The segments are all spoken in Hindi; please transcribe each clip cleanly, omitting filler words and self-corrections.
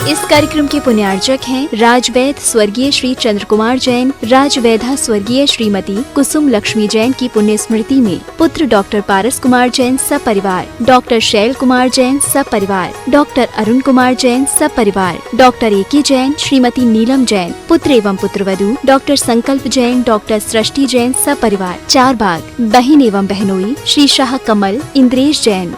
इस कार्यक्रम के पुण्यार्चक हैं राजवैद्य स्वर्गीय श्री चंद्र कुमार जैन, राजवैधा स्वर्गीय श्रीमती कुसुम लक्ष्मी जैन की पुण्य स्मृति में पुत्र डॉक्टर पारस कुमार जैन सपरिवार, डॉक्टर शैल कुमार जैन सपरिवार, डॉक्टर अरुण कुमार जैन सपरिवार, डॉक्टर एके जैन, श्रीमती नीलम जैन, पुत्र एवं पुत्रवधू डॉक्टर संकल्प जैन, डॉक्टर सृष्टि जैन सपरिवार, चारबाग, बहन एवं बहनोई श्री शाह कमल इंद्रेश जैन,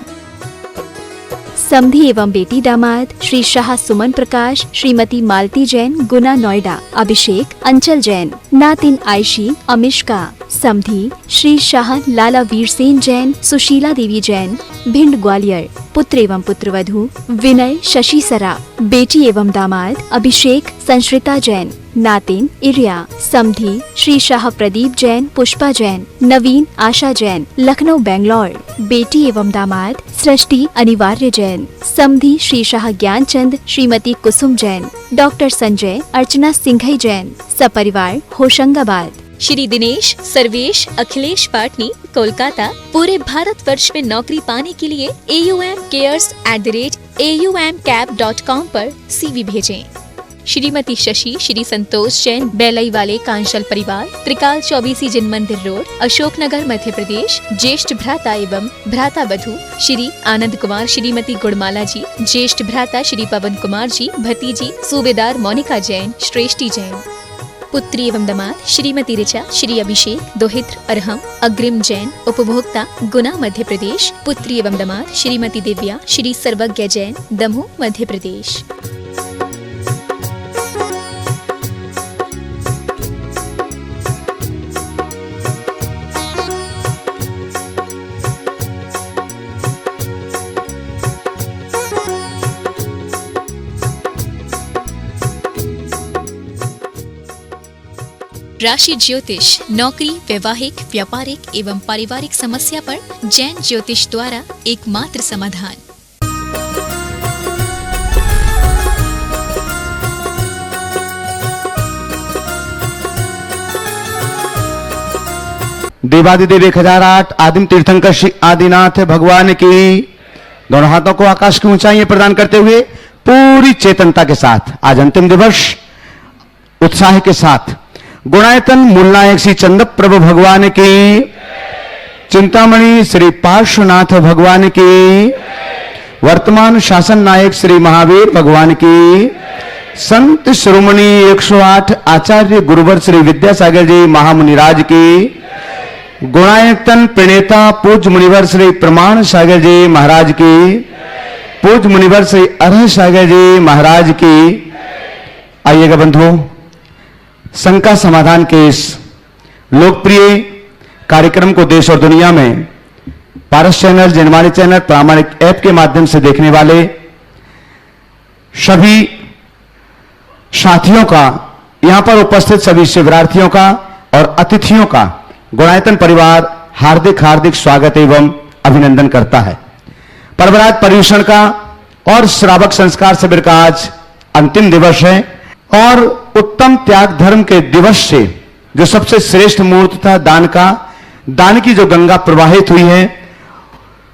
समधी एवं बेटी दामाद श्री शाह सुमन प्रकाश, श्रीमती मालती जैन गुना नोएडा, अभिषेक अंचल जैन, नातिन आयशी अमिष्का, समधी श्री शाह लाला वीरसेन जैन, सुशीला देवी जैन भिंड ग्वालियर, पुत्र एवं पुत्रवधू विनय शशि सरा, बेटी एवं दामाद अभिषेक संश्रिता जैन, नातिन इरिया, समधी श्री शाह प्रदीप जैन पुष्पा जैन, नवीन आशा जैन लखनऊ बेंगलोर, बेटी एवं दामाद सृष्टि अनिवार्य जैन, समधी श्री शाह ज्ञानचंद श्रीमती कुसुम जैन, डॉक्टर संजय अर्चना सिंघई जैन सपरिवार होशंगाबाद, श्री दिनेश सर्वेश अखिलेश पाटनी कोलकाता, पूरे भारतवर्ष में नौकरी पाने के लिए aumcares@aumcap.com पर CV भेजें। श्रीमती शशि श्री संतोष जैन बेलई वाले कांशल परिवार, त्रिकाल 24 जिन मंदिर रोड, अशोकनगर मध्य प्रदेश, ज्येष्ठ भ्राता एवं भ्राता वधू श्री आनंद कुमार श्रीमती गुड़माला जी, ज्येष्ठ भ्राता श्री पवन कुमार जी, भतीजी सूबेदार मोनिका जैन श्रेष्ठी जैन, पुत्री एवं दामाद श्रीमती ऋचा श्री अभिषेक दोहित्र अरहम अग्रिम जैन उपभोक्ता गुना मध्य प्रदेश, पुत्री एवं दामाद श्रीमती दिव्या श्री सर्वज्ञ जैन दमोह मध्य प्रदेश। राशि ज्योतिष नौकरी, वैवाहिक, व्यापारिक एवं पारिवारिक समस्या पर जैन ज्योतिष द्वारा एकमात्र समाधान। देवादिदेव 1008 आदिम तीर्थंकर श्री आदिनाथ भगवान की दोनों हाथों को आकाश की ऊंचाई प्रदान करते हुए पूरी चेतनता के साथ आज अंतिम दिवस उत्साह के साथ गुणायतन मूलनायक श्री चंद्र प्रभु भगवान की, चिंतामणि श्री पार्श्वनाथ भगवान की, वर्तमान शासन नायक श्री महावीर भगवान की, संत शिरोमणि 108 आचार्य गुरुवर श्री विद्यासागर जी महामुनिराज की, गुणायतन प्रणेता पूज्य मुनिवर श्री प्रमाण सागर जी महाराज की, पूज्य मुनिवर श्री अरह सागर जी महाराज की। आइएगा बंधुओं, शंका समाधान के इस लोकप्रिय कार्यक्रम को देश और दुनिया में पारस चैनल, जनवाणी चैनल, प्रामाणिक ऐप के माध्यम से देखने वाले सभी साथियों का, यहां पर उपस्थित सभी शिवरार्थियों का और अतिथियों का गुणायतन परिवार हार्दिक हार्दिक स्वागत एवं अभिनंदन करता है। परवराज पर्यूषण का और श्रावक संस्कार शिविर का आज अंतिम दिवस है और उत्तम त्याग धर्म के दिवस से जो सबसे श्रेष्ठ मुहूर्त था दान का, दान की जो गंगा प्रवाहित हुई है,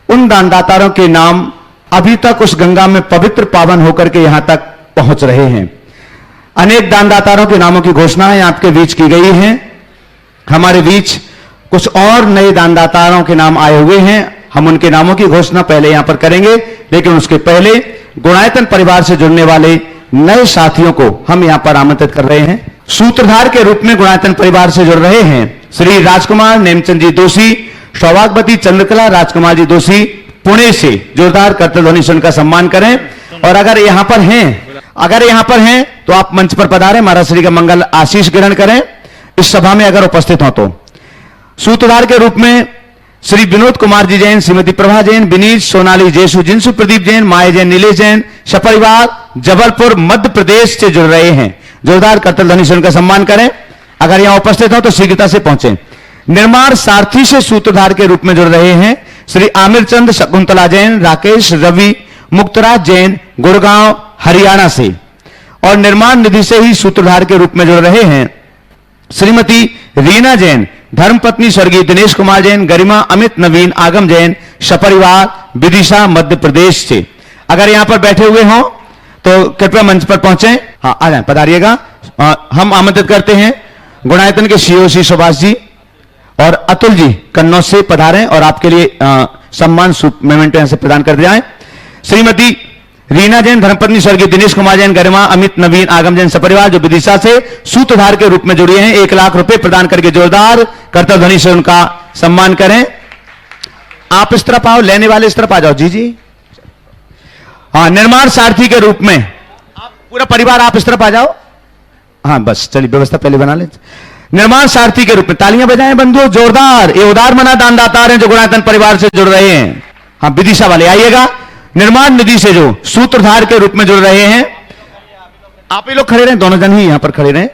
उन दानदाताओं के नाम अभी तक उस गंगा में पवित्र पावन होकर के यहां तक पहुंच रहे हैं। अनेक दानदाताओं के नामों की घोषणाएं आपके बीच की गई हैं। हमारे बीच कुछ और नए दानदाताओं के नाम आए हुए हैं। हम उनके नामों की घोषणा पहले यहां पर करेंगे, लेकिन उसके पहले गुणायतन परिवार से जुड़ने वाले नए साथियों को हम यहां पर आमंत्रित कर रहे हैं। सूत्रधार के रूप में गुणायतन परिवार से जुड़ रहे हैं श्री राजकुमार नेमचंद जी दोषी, सौभाग्यवती चंद्रकला राजकुमार जी दोषी पुणे से। जोरदार करतल ध्वनि से उनका सम्मान करें। और अगर यहां पर हैं तो आप मंच पर पधारें, महाराज श्री का मंगल आशीष ग्रहण करें इस सभा में अगर उपस्थित हो तो। सूत्रधार के रूप में श्री विनोद कुमार जी जैन, श्रीमती प्रभा जैन, विनीत सोनाली जयसु जिनसु प्रदीप जैन, माया जैन, नीलेश जैन सपरिवार जबलपुर मध्य प्रदेश से जुड़ रहे हैं। जोरदार करतल ध्वनि से उनका सम्मान करें। अगर यहां उपस्थित हो तो शीघ्रता से पहुंचे। निर्माण सारथी से सूत्रधार के रूप में जुड़ रहे हैं श्री आमिर चंद शकुंतला जैन, राकेश रवि मुक्तराज जैन गुड़गांव हरियाणा से। और निर्माण निधि से ही सूत्रधार के रूप में जुड़ रहे हैं श्रीमती रीना जैन, धर्मपत्नी स्वर्गीय दिनेश कुमार जैन, गरिमा अमित नवीन आगम जैन सपरिवार विदिशा मध्य प्रदेश से। अगर यहां पर बैठे हुए हों तो कृपया मंच पर पहुंचे। हाँ, आ जाए, पधारिएगा। हम आमंत्रित करते हैं गुणायतन के सीईओ श्री सुभाष जी और अतुल जी कन्नौज से पधारें और आपके लिए सम्मान मेमेंटो यहां से प्रदान कर दिया है। श्रीमती रीना जैन, धर्मपत्नी स्वर्गीय दिनेश कुमार जैन, गरिमा अमित नवीन आगम जैन सपरिवार, जो विदिशा से सूत्रधार के रूप में जुड़े हैं, 1 लाख रुपए प्रदान करके जोरदार करतल ध्वनि से उनका सम्मान करें। आप इस तरफ आओ, लेने वाले इस तरफ आ जाओ। जी हाँ, निर्माण सारथी के रूप में आप पूरा परिवार आप इस तरफ आ जाओ। हाँ बस चलिए, व्यवस्था पहले बना ले। निर्माण सारथी के रूप में तालियां बजाएं बंधुओं, जोरदार। ये उदार मना दानदाता हैं जो गुणायतन परिवार से जुड़ रहे हैं। हाँ, विदिशा वाले आइएगा। निर्माण निधि से जो सूत्रधार के रूप में जुड़ रहे हैं, आप ही लोग खड़े रहे, दोनों जन ही यहां पर खड़े रहे।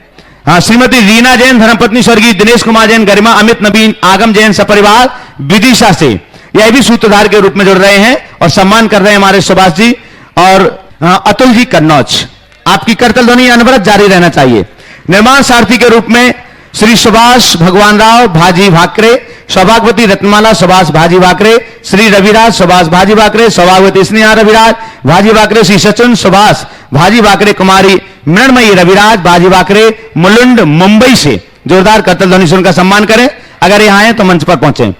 हाँ, श्रीमती रीना जैन, धर्मपत्नी स्वर्गीय दिनेश कुमार जैन, गरिमा अमित नवीन आगम जैन सपरिवार, विदिशा से, यह भी सूत्रधार के रूप में जुड़ रहे हैं और सम्मान कर रहे हैं हमारे सुभाष जी और अतुल जी कन्नौज। आपकी करतल ध्वनि अनवरत जारी रहना चाहिए। निर्माण सारथी के रूप में श्री सुभाष भगवान राव भाजी भाकरे, सौभाग्यवती रत्नमाला सुभाष भाजी भाकरे, श्री रविराज सुभाष भाजी भाकरे, सौभाग्यवती स्नेहा रविराज भाजी भाकरे, श्री सचिन सुभाष भाजी भाकरे, कुमारी मृणमयी रविराज भाजी भाकरे, मुलुंड मुंबई से जोरदार करतल ध्वनि से उनका सम्मान करें। अगर यहां हैं तो मंच पर पहुंचे।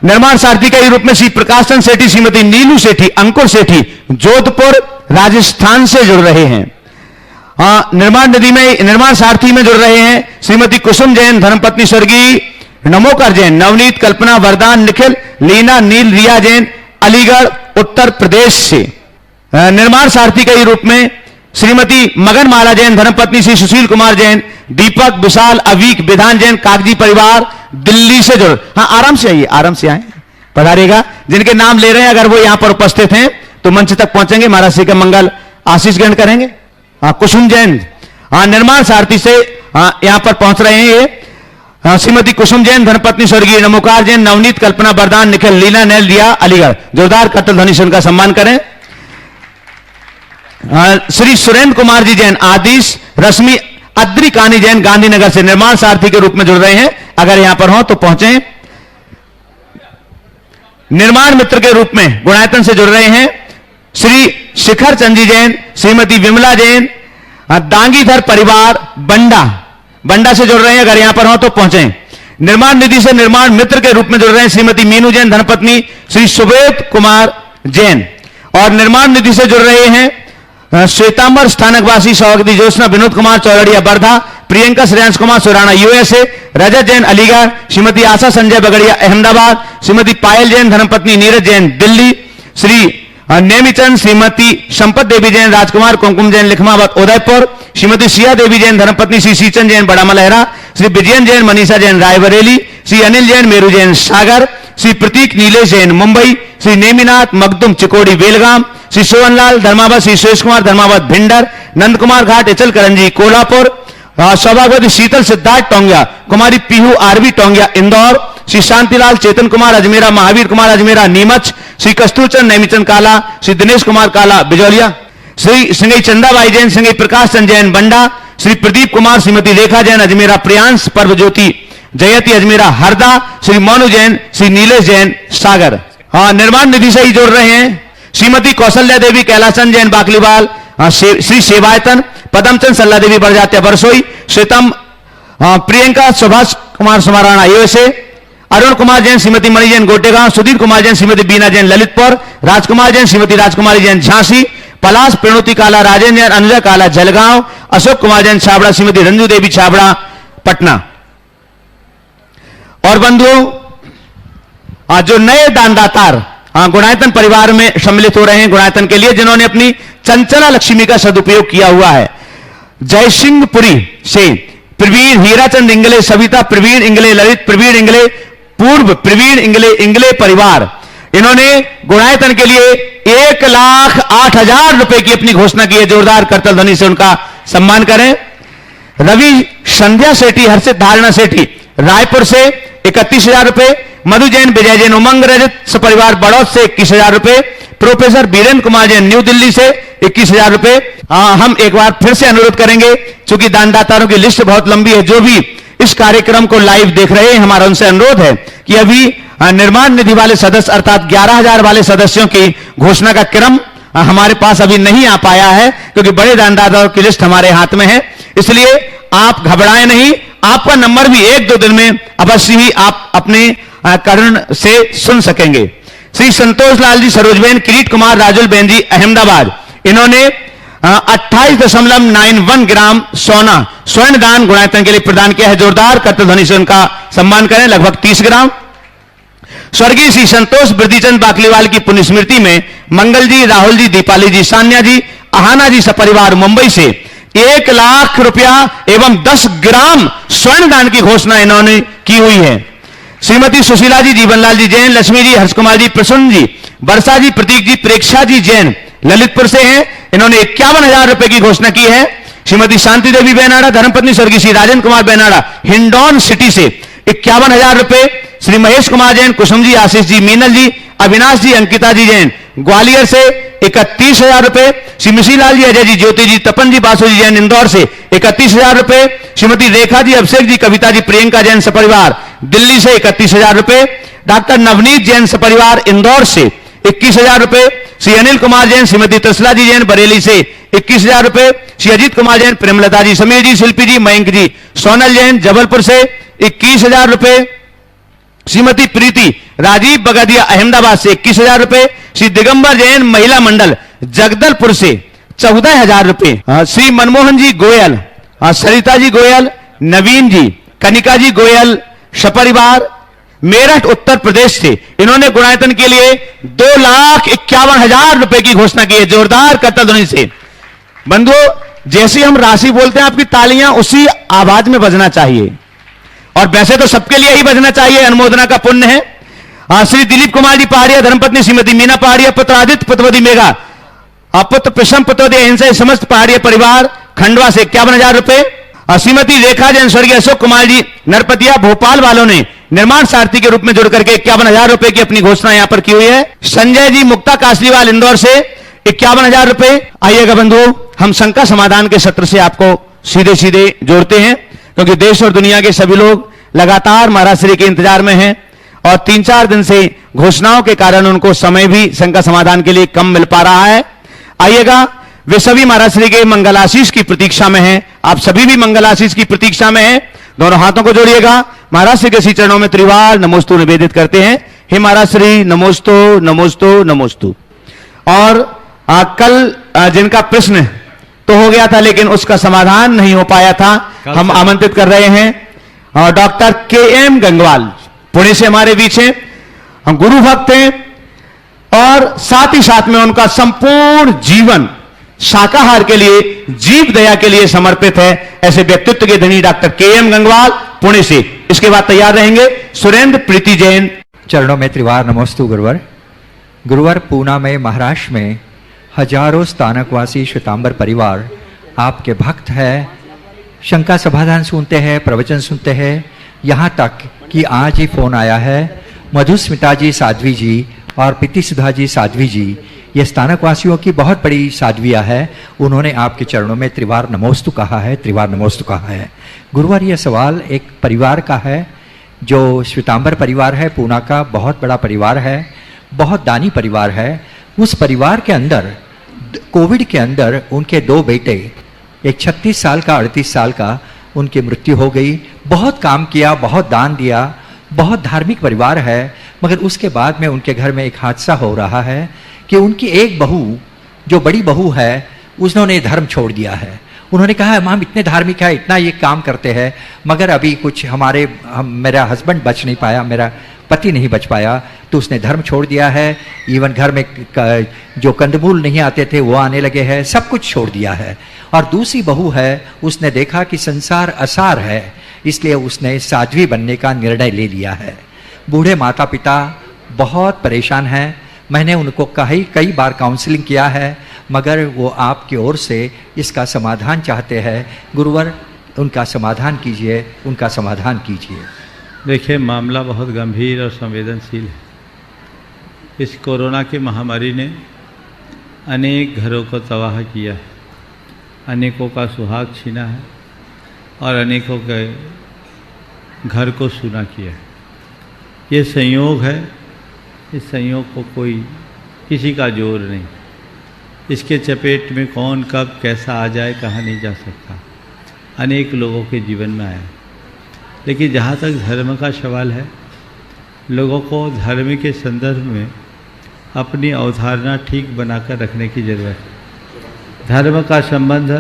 निर्माण सारथी के रूप में श्री प्रकाश चंद सेठी, श्रीमती नीलू सेठी, अंकुर सेठी, जोधपुर राजस्थान से जुड़ रहे हैं। निर्माण निधि में, निर्माण सारथी में जुड़ रहे हैं श्रीमती कुसुम जैन, धर्मपत्नी स्वर्गीय नमोकर जैन, नवनीत, कल्पना, वरदान, निखिल, लीना, नील, रिया जैन, अलीगढ़ उत्तर प्रदेश से। निर्माण सारथी के रूप में श्रीमती मगनमाला जैन, धर्मपत्नी श्री सुशील कुमार जैन, दीपक, विशाल, अवीक, विधान जैन, कागजी परिवार दिल्ली से जुड़। हाँ, आराम से आइए, आराम से आए, पधारिएगा। जिनके नाम ले रहे हैं अगर वो यहां पर उपस्थित हैं तो मंच तक पहुंचेंगे, महाराज श्री का मंगल आशीष ग्रहण करेंगे। हाँ, कुसुम जैन, हाँ, निर्माण सारथी से यहां पर पहुंच रहे हैं ये। श्रीमती कुसुम जैन, धर्मपत्नी स्वर्गीय नमोकार जैन, नवनीत, कल्पना, वरदान, निखिल, लीला, नैल, रिया, अलीगढ़, जोरदार करतल ध्वनि से उनका सम्मान करें। श्री सुरेंद्र कुमार जी जैन, आदिश, रश्मि अद्रिकानी जैन, गांधीनगर से निर्माण सारथी के रूप में जुड़ रहे हैं। अगर यहां पर हो तो पहुंचे। निर्माण मित्र के रूप में गुणायतन से जुड़ रहे हैं श्री शिखर चंदी जैन, श्रीमती विमला जैन, दांगीधर परिवार बंडा से जुड़ रहे हैं। अगर यहां पर हो तो पहुंचे। निर्माण निधि से निर्माण मित्र के रूप में जुड़ रहे हैं श्रीमती मीनू जैन, धर्मपत्नी श्री सुबेद कुमार जैन। और निर्माण निधि से जुड़ रहे हैं श्वेतांबर स्थानकवासी सौगती ज्योत्सना, विनोद कुमार चौरड़िया वर्धा, प्रियंका श्रेयांश कुमार सुराना यूएसए, रजत जैन अलीगढ़, श्रीमती आशा संजय बगड़िया अहमदाबाद, श्रीमती पायल जैन, धर्मपत्नी नीरज जैन दिल्ली, श्री नेमीचंद, श्रीमती संपत देवी जैन, राजकुमार कुमकुम जैन लिखमावत उदयपुर, श्रीमती सिया देवी जैन, धर्मपत्नी श्री सीचन जैन बड़ा मलहरा, श्री विजयन जैन, मनीषा जैन रायबरेली, श्री अनिल जैन, मेरू जैन सागर, श्री प्रतीक नीलेश जैन मुंबई, श्री नेमिनाथ मखदुम चिकोड़ी बेलगाम, श्री सोहनलाल धर्मावत, श्री सुरेश कुमार धर्मावत भिंडर, नंद कुमार घाट इचल करंजी कोल्हापुर, सौभाग्यवती शीतल सिद्धार्थ टोंगिया, कुमारी पीहू आरवी टोंगिया इंदौर, श्री शांतिलाल चेतन कुमार अजमेरा, महावीर कुमार अजमेरा नीमच, श्री कस्तूरचंद नेमीचंद काला, श्री दिनेश कुमार काला बिजौलिया, श्री सिंगई चंदाबाई जैन, सिंगई प्रकाश चंद जैन बंडा, श्री प्रदीप कुमार, श्रीमती रेखा जैन अजमेरा प्रियांश पर्व ज्योति जयती अजमेरा हरदा, श्री मोनू जैन, श्री नीलेश जैन सागर। हाँ, निर्माण निधि से ही जोड़ रहे हैं श्रीमती कौशल्या देवी कैलासन जैन बाकलीवाल, श्री सेवायतन, पदमचंद सल्ला देवी बरजात्या बरसोई, श्वेतम प्रियंका सुभाष कुमार सुमाराणा यूएसए, अरुण कुमार जैन, श्रीमती मणि जैन गोटेगांव, सुधीर कुमार जैन, श्रीमती बीना जैन ललितपुर, राजकुमार जैन, श्रीमती राजकुमारी जैन झांसी, पलाश प्रणुति काला राजेंद्र जैन, अनुजा काला जलगांव, अशोक कुमार जैन छाबड़ा, श्रीमती रंजू देवी छाबड़ा पटना। और बंधुओं, जो नए दानदातार गुणायतन परिवार में सम्मिलित हो रहे हैं गुणायतन के लिए, जिन्होंने अपनी चंचला लक्ष्मी का सदुपयोग किया हुआ है, जयसिंहपुरी से प्रवीण हीराचंद इंगले, सविता प्रवीण इंगले, ललित प्रवीण इंगले, पूर्व प्रवीण इंगले परिवार, इन्होंने गुणायतन के लिए 1,08,000 रुपए की अपनी घोषणा की है। जोरदार करतल ध्वनि से उनका सम्मान करें। रवि संध्या सेठी, हर्षित धारणा सेठी रायपुर से 31,000 रुपए, मधु जैन, विजय जैन, उमंग रजत सपरिवार बड़ौद से 21,000 रुपए, प्रोफेसर बीरेंद्र कुमार जैन न्यू दिल्ली से 21,000 रुपए। हम एक बार फिर से अनुरोध करेंगे, चूंकि दानदाताओं की लिस्ट बहुत लंबी है, जो भी इस कार्यक्रम को लाइव देख रहे हैं, हमारा उनसे अनुरोध है कि अभी निर्माण निधि वाले सदस्य अर्थात 11,000 वाले सदस्यों की घोषणा का क्रम हमारे पास अभी नहीं आ पाया है, क्योंकि बड़े दानदाताओं की लिस्ट हमारे हाथ में है। इसलिए आप घबराएं नहीं, आपका नंबर भी 1-2 दिन में अवश्य ही आप अपने कर्ण से सुन सकेंगे। श्री संतोष लाल जी सरोजबेन, किरीट कुमार राजुल बेन जी अहमदाबाद, इन्होंने 28.91 ग्राम सोना स्वर्ण दान गुणायतन के लिए प्रदान किया है। जोरदार करतल ध्वनि से उनका सम्मान करें। लगभग 30 ग्राम। स्वर्गीय श्री संतोष वृद्धिचंद बाकलीवाल की पुण्य स्मृति में मंगल जी, राहुल जी, दीपाली जी, सान्या जी, अहाना जी सपरिवार मुंबई से 1 लाख रुपया एवं 10 ग्राम स्वर्ण दान की घोषणा इन्होंने की हुई है। श्रीमती सुशीला जी, जीवनलाल जी जैन, लक्ष्मी जी, हर्ष कुमार जी, प्रसन्न जी, वर्षा जी, प्रतीक जी, प्रेक्षा जी जैन ललितपुर से हैं, इन्होंने 51,000 रुपए की घोषणा की है। श्रीमती शांति देवी बेनाड़ा, धर्मपत्नी स्वर्गीय श्री राजेंद्र कुमार बेनाड़ा, हिंडौन सिटी से 51,000 रुपए। श्री महेश कुमार जैन, कुसुम जी, आशीष जी, मीनल जी, अविनाश जी, अंकिता जी जैन ग्वालियर से 31,000 रुपए। श्री मिशीलाल जी, अजय जी, ज्योति जी, तपन जी, बासु जी जैन इंदौर से 31,000 रुपए। श्रीमती रेखा जी, अभिषेक जी, कविता जी, प्रियंका जैन सपरिवार दिल्ली से 31,000 रुपए। डॉक्टर नवनीत जैन सपरिवार इंदौर से 21,000 रुपए। श्री अनिल कुमार जैन, श्रीमती तसला जी जैन बरेली से 21,000 रुपए। श्री अजीत कुमार जैन, प्रेमलता जी, समीर जी, शिल्पी जी, मयंक जी, सोनल जैन जबलपुर से 21,000 रुपए। श्रीमती प्रीति राजीव बगदिया अहमदाबाद से 21,000 रुपए। श्री दिगंबर जैन महिला मंडल जगदलपुर से 14,000 रुपए। श्री मनमोहन जी गोयल, सरिता जी गोयल, नवीन जी, कनिका जी गोयल सपरिवार मेरठ उत्तर प्रदेश से, इन्होंने गुणायतन के लिए 2,51,000 रुपए की घोषणा की है। जोरदार करतल ध्वनि से बंधुओं, जैसी हम राशि बोलते हैं आपकी तालियां उसी आवाज में बजना चाहिए, और वैसे तो सबके लिए ही बजना चाहिए, अनुमोदना का पुण्य है। श्री दिलीप कुमार जी पहाड़िया, धर्मपत्नी श्रीमती मीना पहाड़िया, पुत्र आदित्य पुत्रवती मेघा, पुत्र प्रशम पुत्रवती अहिंसा समस्त पहाड़िया परिवार खंडवा से 51,000 रुपए। श्रीमती रेखा जैन, स्वर्गीय अशोक कुमार जी नरपतिया भोपाल वालों ने निर्माण सारथी के रूप में जुड़ करके 51,000 रुपए की अपनी घोषणा यहां पर की हुई है। संजय जी मुक्ता कासलीवाल इंदौर से 51,000 रुपए। आइएगा बंधुओं, हम शंका समाधान के सत्र से आपको सीधे सीधे जोड़ते हैं, क्योंकि देश और दुनिया के सभी लोग लगातार महाराज श्री के इंतजार में हैं, और 3-4 दिन से घोषणाओं के कारण उनको समय भी शंका समाधान के लिए कम मिल पा रहा है। आइएगा, वे सभी महाराज श्री के मंगलाशीष की प्रतीक्षा में हैं। आप सभी भी मंगलाशीष की प्रतीक्षा में हैं। दोनों हाथों को जोड़िएगा, महाराज श्री के श्री चरणों में त्रिवार नमोस्तु निवेदित करते हैं। हे महाराज श्री, नमोस्तु नमोस्तु नमोस्तु। और कल जिनका प्रश्न तो हो गया था, लेकिन उसका समाधान नहीं हो पाया था, हम आमंत्रित कर रहे हैं डॉक्टर KM गंगवाल, पुणे से हमारे बीच हैं। हम गुरु भक्त हैं, और साथ ही साथ में उनका संपूर्ण जीवन शाकाहार के लिए, जीव दया के लिए समर्पित है। ऐसे व्यक्तित्व के धनी डॉक्टर KM गंगवाल पुणे से। इसके बाद तैयार रहेंगे सुरेंद्र प्रीति जैन। चरणों में त्रिवार नमोस्तु गुरुवर। गुरुवर, पूना में महाराष्ट्र में हजारों स्थानकवासी श्वेतांबर परिवार आपके भक्त है, शंका समाधान सुनते हैं, प्रवचन सुनते हैं। यहाँ तक कि आज ही फोन आया है, मधुस्मिता जी साध्वी जी और प्रीति सुधा जी साध्वी जी, ये स्थानकवासियों की बहुत बड़ी साध्वियाँ है, उन्होंने आपके चरणों में त्रिवार नमोस्तु कहा है, त्रिवार नमोस्तु कहा है। गुरुवार, यह सवाल एक परिवार का है, जो श्वेतांबर परिवार है, पूना का बहुत बड़ा परिवार है, बहुत दानी परिवार है। उस परिवार के अंदर कोविड के अंदर उनके 2 बेटे, एक 36 साल का, 38 साल का, उनकी मृत्यु हो गई। बहुत काम किया, बहुत दान दिया, बहुत धार्मिक परिवार है, मगर उसके बाद में उनके घर में एक हादसा हो रहा है कि उनकी एक बहू, जो बड़ी बहू है, उन्होंने धर्म छोड़ दिया है। उन्होंने कहा है, हम इतने धार्मिक है, इतना ये काम करते हैं, मगर अभी कुछ मेरा हस्बैंड बच नहीं पाया, मेरा पति नहीं बच पाया, तो उसने धर्म छोड़ दिया है। इवन घर में जो कंदमूल नहीं आते थे वो आने लगे हैं, सब कुछ छोड़ दिया है। और दूसरी बहू है, उसने देखा कि संसार असार है, इसलिए उसने साध्वी बनने का निर्णय ले लिया है। बूढ़े माता पिता बहुत परेशान हैं। मैंने उनको कई बार काउंसलिंग किया है, मगर वो आपकी ओर से इसका समाधान चाहते हैं। गुरुवर, उनका समाधान कीजिए, उनका समाधान कीजिए। देखिए, मामला बहुत गंभीर और संवेदनशील है। इस कोरोना की महामारी ने अनेक घरों को तबाह किया है, अनेकों का सुहाग छीना है और अनेकों के घर को सूना किया है। ये संयोग है, इस संयोग को कोई किसी का जोर नहीं। इसके चपेट में कौन कब कैसा आ जाए कहा नहीं जा सकता। अनेक लोगों के जीवन में आया, लेकिन जहाँ तक धर्म का सवाल है, लोगों को धर्म के संदर्भ में अपनी अवधारणा ठीक बनाकर रखने की जरूरत है। धर्म का संबंध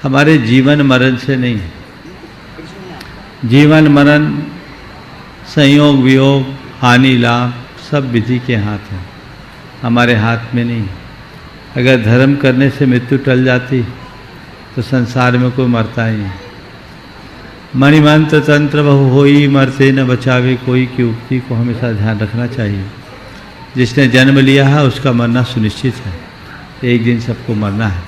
हमारे जीवन मरण से नहीं है। जीवन मरण, संयोग वियोग, हानि लाभ सब विधि के हाथ हैं, हमारे हाथ में नहीं। अगर धर्म करने से मृत्यु टल जाती तो संसार में कोई मरता ही नहीं। मणिमंत्र तंत्र बहु होई, मरते न बचावे कोई की उक्ति को हमेशा ध्यान रखना चाहिए। जिसने जन्म लिया है उसका मरना सुनिश्चित है, एक दिन सबको मरना है।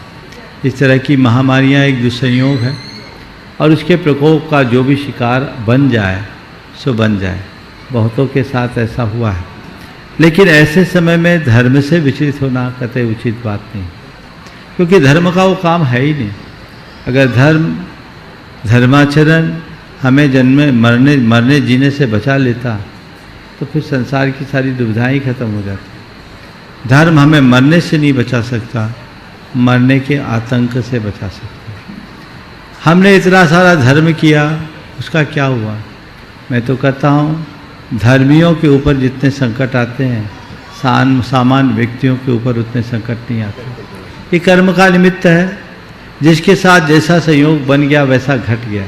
इस तरह की महामारियां एक दुस्संयोग है, और उसके प्रकोप का जो भी शिकार बन जाए सो बन जाए। बहुतों के साथ ऐसा हुआ है, लेकिन ऐसे समय में धर्म से विचलित होना कतई उचित बात नहीं, क्योंकि धर्म का वो काम है ही नहीं। अगर धर्माचरण हमें जन्मे मरने जीने से बचा लेता तो फिर संसार की सारी दुविधाएं खत्म हो जाती। धर्म हमें मरने से नहीं बचा सकता, मरने के आतंक से बचा सकता। हमने इतना सारा धर्म किया, उसका क्या हुआ? मैं तो कहता हूँ, धर्मियों के ऊपर जितने संकट आते हैं, सामान्य व्यक्तियों के ऊपर उतने संकट नहीं आते। ये कर्म का निमित्त है, जिसके साथ जैसा संयोग बन गया वैसा घट गया,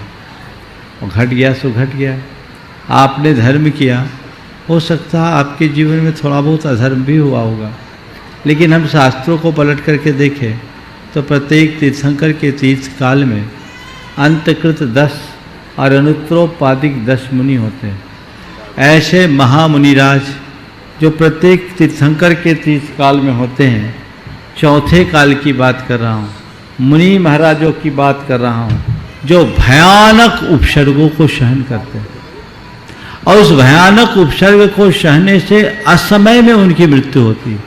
और घट गया सो घट गया। आपने धर्म किया, हो सकता है आपके जीवन में थोड़ा बहुत अधर्म भी हुआ होगा, लेकिन हम शास्त्रों को पलट करके देखें तो प्रत्येक तीर्थंकर के तीर्थ काल में अंतकृत 10 और अनुत्तरोपादिक 10 मुनि होते हैं। ऐसे महामुनिराज जो प्रत्येक तीर्थंकर के तीर्थ काल में होते हैं, चौथे काल की बात कर रहा हूँ, मुनि महाराजों की बात कर रहा हूँ, जो भयानक उपसर्गों को सहन करते हैं, और उस भयानक उपसर्ग को सहने से असमय में उनकी मृत्यु होती है।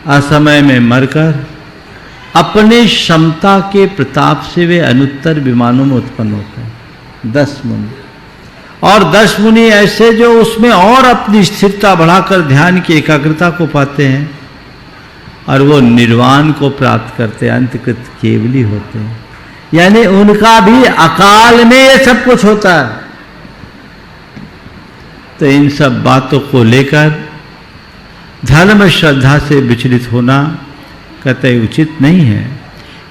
असमय में मरकर अपने क्षमता के प्रताप से वे अनुत्तर विमानों में उत्पन्न होते हैं। 10 मुनि, और 10 मुनि ऐसे जो उसमें और अपनी स्थिरता बढ़ाकर ध्यान की एकाग्रता को पाते हैं, और वो निर्वाण को प्राप्त करते हैं, अंतकृत केवली होते हैं। यानी उनका भी अकाल में ये सब कुछ होता है। तो इन सब बातों को लेकर धर्म श्रद्धा से विचलित होना कतई उचित नहीं है।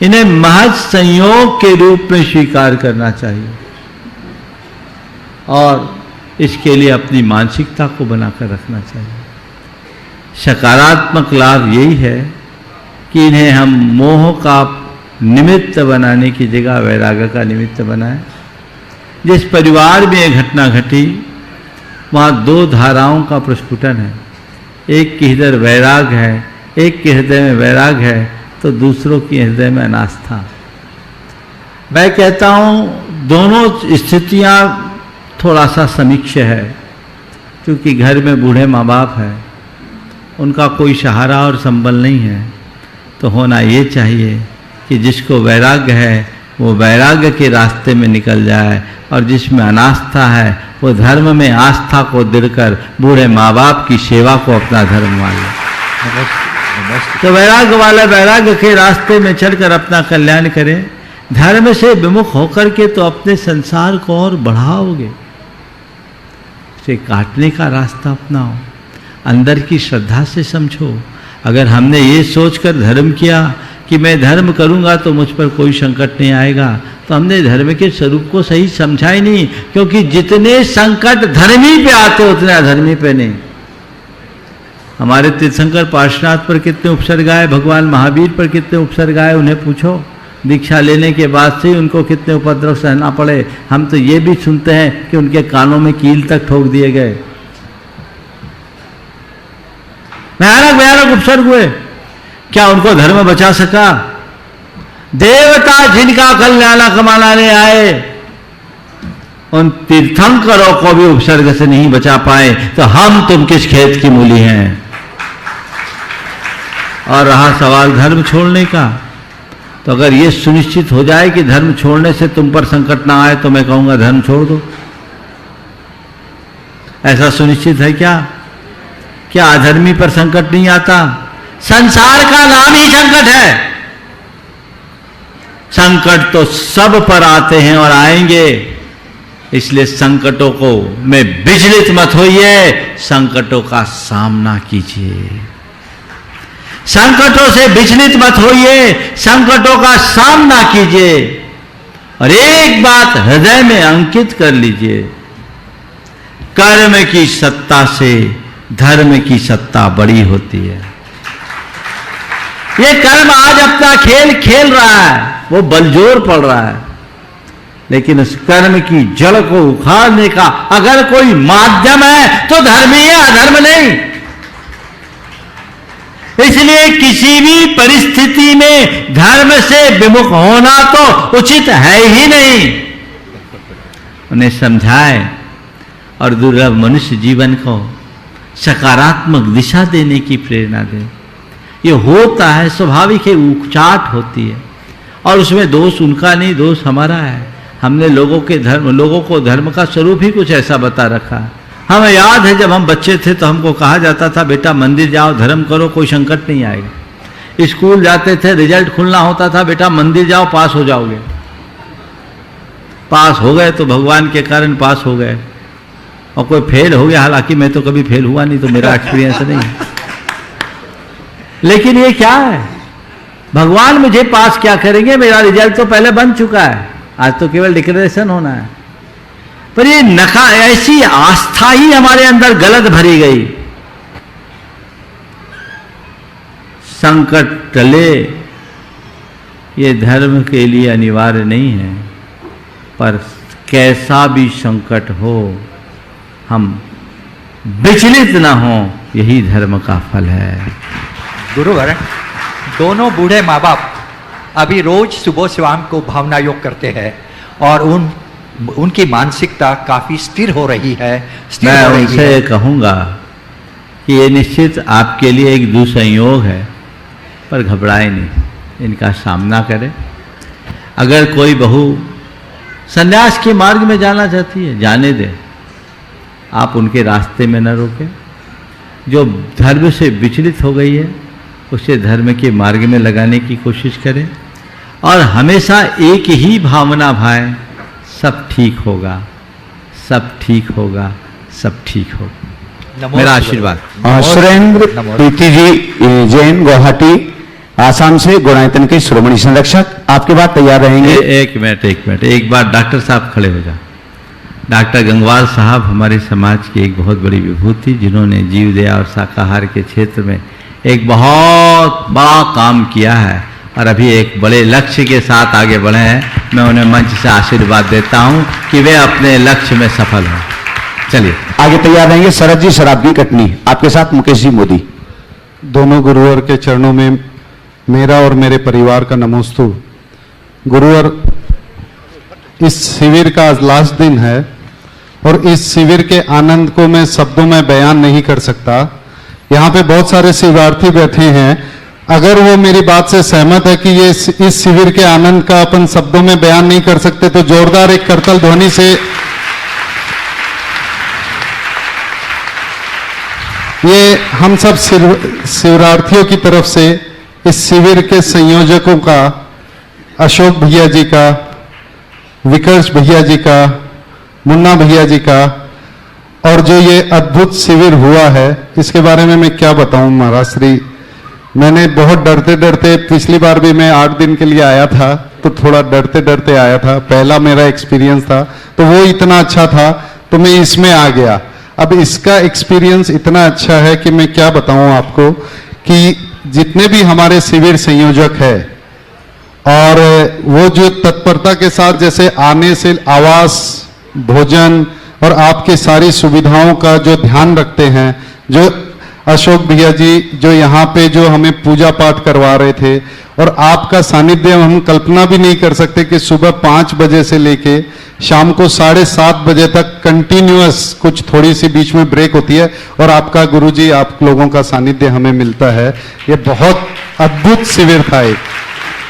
इन्हें महज संयोग के रूप में स्वीकार करना चाहिए, और इसके लिए अपनी मानसिकता को बनाकर रखना चाहिए। सकारात्मक लाभ यही है कि इन्हें हम मोह का निमित्त बनाने की जगह वैराग्य का निमित्त बनाएं। जिस परिवार में ये घटना घटी, वहाँ 2 धाराओं का प्रस्फुटन है। एक के हृदय वैराग है, एक के हृदय में वैराग है, तो दूसरों के हृदय में अनास्था। मैं कहता हूँ दोनों स्थितियाँ थोड़ा सा समीक्ष है, क्योंकि घर में बूढ़े माँ बाप हैं, उनका कोई सहारा और संबल नहीं है। तो होना ये चाहिए कि जिसको वैराग्य है वो वैराग्य के रास्ते में निकल जाए, और जिसमें अनास्था है वो धर्म में आस्था को दृढ़ कर बूढ़े माँ बाप की सेवा को अपना धर्म मान ले। तो वैराग्य वाला वैराग्य के रास्ते में चलकर अपना कल्याण करें। धर्म से विमुख होकर के तो अपने संसार को और बढ़ाओगे, उसे काटने का रास्ता अपनाओ। अंदर की श्रद्धा से समझो। अगर हमने ये सोचकर धर्म किया कि मैं धर्म करूंगा तो मुझ पर कोई संकट नहीं आएगा, तो हमने धर्म के स्वरूप को सही समझा ही नहीं। क्योंकि जितने संकट धर्मी पे आते उतने अधर्मी पे नहीं। हमारे तीर्थंकर पार्श्वनाथ पर कितने उपसर्ग आए, भगवान महावीर पर कितने उपसर्ग आए, उन्हें पूछो। दीक्षा लेने के बाद से उनको कितने उपद्रव सहना पड़े। हम तो ये भी सुनते हैं कि उनके कानों में कील तक ठोक दिए गए। भयानक उपसर्ग हुए, क्या उनको धर्म बचा सका? देवता जिनका कल्याण कमाने आए, उन तीर्थंकरों को भी उपसर्ग से नहीं बचा पाए, तो हम तुम किस खेत की मूली हैं? और रहा सवाल धर्म छोड़ने का, तो अगर ये सुनिश्चित हो जाए कि धर्म छोड़ने से तुम पर संकट ना आए, तो मैं कहूंगा धर्म छोड़ दो। ऐसा सुनिश्चित है क्या क्या अधर्मी पर संकट नहीं आता? संसार का नाम ही संकट है। संकट तो सब पर आते हैं और आएंगे, इसलिए संकटों को में विचलित मत होइए, संकटों का सामना कीजिए। संकटों से विचलित मत होइए, संकटों का सामना कीजिए और एक बात हृदय में अंकित कर लीजिए, कर्म की सत्ता से धर्म की सत्ता बड़ी होती है। ये कर्म आज अपना खेल खेल रहा है, वो बलजोर पड़ रहा है, लेकिन उस कर्म की जड़ को उखाड़ने का अगर कोई माध्यम है तो धर्म ही है, अधर्म नहीं। इसलिए किसी भी परिस्थिति में धर्म से विमुख होना तो उचित है ही नहीं। उन्हें समझाए और दुर्लभ मनुष्य जीवन को सकारात्मक दिशा देने की प्रेरणा दे। ये होता है, स्वाभाविक है, उकचाट होती है और उसमें दोष उनका नहीं, दोष हमारा है। हमने लोगों को धर्म का स्वरूप ही कुछ ऐसा बता रखा है। हमें याद है जब हम बच्चे थे तो हमको कहा जाता था बेटा मंदिर जाओ, धर्म करो, कोई संकट नहीं आएगा। स्कूल जाते थे, रिजल्ट खुलना होता था, बेटा मंदिर जाओ, पास हो जाओगे। पास हो गए तो भगवान के कारण पास हो गए, और कोई फेल हो गया, हालांकि मैं तो कभी फेल हुआ नहीं, तो मेरा एक्सपीरियंस नहीं है। लेकिन ये क्या है, भगवान मुझे पास क्या करेंगे, मेरा रिजल्ट तो पहले बन चुका है, आज तो केवल डिक्लेरेशन होना है। पर ये ऐसी आस्था ही हमारे अंदर गलत भरी गई। संकट टले ये धर्म के लिए अनिवार्य नहीं है, पर कैसा भी संकट हो हम विचलित ना हो, यही धर्म का फल है। गुरुवर, दोनों बूढ़े माँ बाप अभी रोज सुबह शाम को भावना योग करते हैं और उनकी मानसिकता काफी स्थिर हो रही है। मैं उनसे कहूँगा कि ये निश्चित आपके लिए एक दुसंयोग है, पर घबराए नहीं, इनका सामना करें। अगर कोई बहू संन्यास के मार्ग में जाना चाहती है, जाने दें, आप उनके रास्ते में न रोकें। जो धर्म से विचलित हो गई है उसे धर्म के मार्ग में लगाने की कोशिश करें और हमेशा एक ही भावना भाएं, सब ठीक होगा, सब ठीक होगा, सब ठीक होगा। मेरा आशीर्वाद। सुरेंद्र प्रीति जी जैन, गुवाहाटी, आसाम से गुणायतन के श्रोमणी संरक्षक, आपके बाद तैयार रहेंगे। एक मिनट, एक बार डॉक्टर साहब खड़े हो जाओ। डॉक्टर गंगवार साहब हमारे समाज की एक बहुत बड़ी विभूति, जिन्होंने जीव दया और शाकाहार के क्षेत्र में एक बहुत बड़ा काम किया है और अभी एक बड़े लक्ष्य के साथ आगे बढ़े हैं। मैं उन्हें मंच से आशीर्वाद देता हूं कि वे अपने लक्ष्य में सफल हों। चलिए आगे तैयार रहेंगे। शरद जी शराबगी कटनी, आपके साथ मुकेश जी मोदी। दोनों गुरुवर के चरणों में मेरा और मेरे परिवार का नमोस्तु। गुरुवर, इस शिविर का आज लास्ट दिन है और इस शिविर के आनंद को मैं शब्दों में बयान नहीं कर सकता। यहाँ पे बहुत सारे शिविरार्थी बैठे हैं, अगर वो मेरी बात से सहमत है कि ये इस शिविर के आनंद का अपन शब्दों में बयान नहीं कर सकते, तो जोरदार एक करतल ध्वनि से ये हम सब शिविरार्थियों की तरफ से इस शिविर के संयोजकों का, अशोक भैया जी का, विकर्ष भैया जी का, मुन्ना भैया जी का, और जो ये अद्भुत शिविर हुआ है इसके बारे में मैं क्या बताऊं महाराज श्री। मैंने बहुत डरते डरते, पिछली बार भी मैं 8 दिन के लिए आया था तो थोड़ा डरते डरते आया था, पहला मेरा एक्सपीरियंस था, तो वो इतना अच्छा था तो मैं इसमें आ गया। अब इसका एक्सपीरियंस इतना अच्छा है कि मैं क्या बताऊं आपको, कि जितने भी हमारे शिविर संयोजक है और वो जो तत्परता के साथ जैसे आने से आवास, भोजन और आपके सारी सुविधाओं का जो ध्यान रखते हैं, जो अशोक भैया जी जो यहाँ पे जो हमें पूजा पाठ करवा रहे थे, और आपका सानिध्य हम कल्पना भी नहीं कर सकते कि सुबह 5 बजे से लेके शाम को 7:30 बजे तक कंटिन्यूअस, कुछ थोड़ी सी बीच में ब्रेक होती है, और आपका गुरुजी, आप लोगों का सानिध्य हमें मिलता है। ये बहुत अद्भुत शिविर था एक,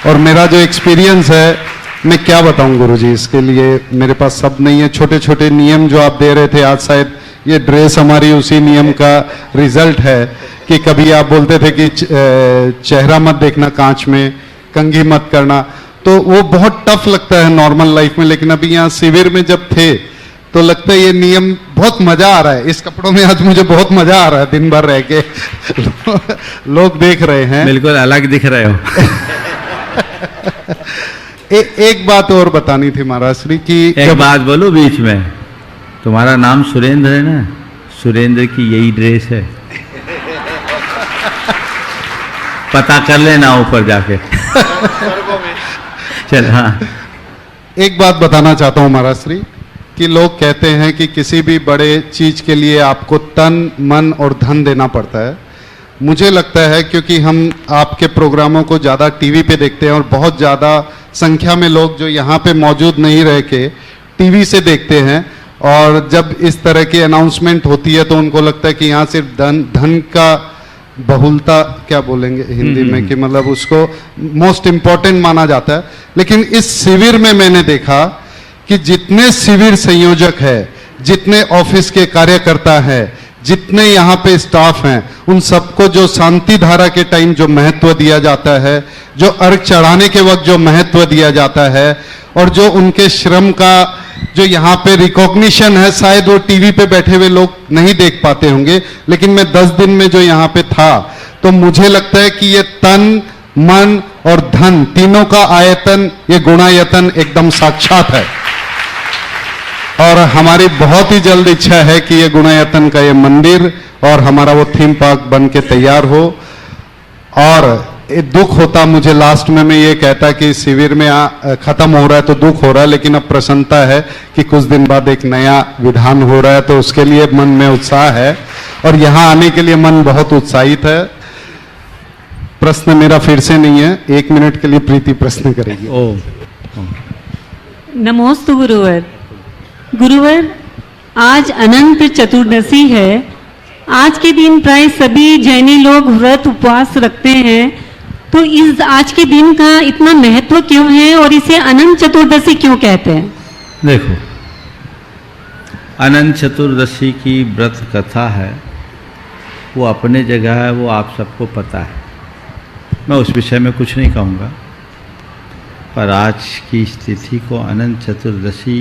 और मेरा जो एक्सपीरियंस है मैं क्या बताऊं गुरुजी, इसके लिए मेरे पास शब्द नहीं है। छोटे छोटे नियम जो आप दे रहे थे, आज शायद ये ड्रेस हमारी उसी नियम का रिजल्ट है कि कभी आप बोलते थे कि चेहरा मत देखना कांच में, कंघी मत करना, तो वो बहुत टफ लगता है नॉर्मल लाइफ में, लेकिन अभी यहाँ शिविर में जब थे तो लगता है ये नियम बहुत मजा आ रहा है। इस कपड़ों में आज मुझे बहुत मजा आ रहा है दिन भर रह के। लोग देख रहे हैं, बिल्कुल अलग दिख रहे हो। एक बात और बतानी थी महाराज श्री की, एक बात बोलो बीच में, तुम्हारा नाम सुरेंद्र है ना, सुरेंद्र की यही ड्रेस है, पता कर लेना ऊपर जाके। चल हाँ, एक बात बताना चाहता हूं महाराज श्री कि लोग कहते हैं कि किसी भी बड़े चीज के लिए आपको तन मन और धन देना पड़ता है। मुझे लगता है क्योंकि हम आपके प्रोग्रामों को ज़्यादा टीवी पे देखते हैं और बहुत ज़्यादा संख्या में लोग जो यहाँ पे मौजूद नहीं रह के टीवी से देखते हैं, और जब इस तरह की अनाउंसमेंट होती है तो उनको लगता है कि यहाँ सिर्फ धन का बहुलता, क्या बोलेंगे हिंदी में, कि मतलब उसको मोस्ट इम्पॉर्टेंट माना जाता है। लेकिन इस शिविर में मैंने देखा कि जितने शिविर संयोजक है, जितने ऑफिस के कार्यकर्ता हैं, जितने यहाँ पे स्टाफ हैं, उन सबको जो शांति धारा के टाइम जो महत्व दिया जाता है, जो अर्घ चढ़ाने के वक्त जो महत्व दिया जाता है, और जो उनके श्रम का जो यहाँ पे रिकॉग्निशन है, शायद वो टीवी पे बैठे हुए लोग नहीं देख पाते होंगे, लेकिन मैं 10 दिन में जो यहाँ पे था तो मुझे लगता है कि ये तन मन और धन तीनों का आयतन, ये गुणायतन एकदम साक्षात है। और हमारी बहुत ही जल्द इच्छा है कि ये गुणायतन का ये मंदिर और हमारा वो थीम पार्क बन के तैयार हो। और दुख होता मुझे लास्ट में, मैं ये कहता कि शिविर में खत्म हो रहा है तो दुख हो रहा है, लेकिन अब प्रसन्नता है कि कुछ दिन बाद एक नया विधान हो रहा है, तो उसके लिए मन में उत्साह है और यहाँ आने के लिए मन बहुत उत्साहित है। प्रश्न मेरा फिर से नहीं है, 1 मिनट के लिए प्रीति प्रश्न करेगी। नमोस्तु गुरुवर। गुरुवर, आज अनंत चतुर्दशी है। आज के दिन प्राय सभी जैनी लोग व्रत उपवास रखते हैं, तो इस आज के दिन का इतना महत्व क्यों है और इसे अनंत चतुर्दशी क्यों कहते हैं? देखो, अनंत चतुर्दशी की व्रत कथा है, वो अपने जगह है, वो आप सबको पता है, मैं उस विषय में कुछ नहीं कहूँगा। पर आज की स्थिति को अनंत चतुर्दशी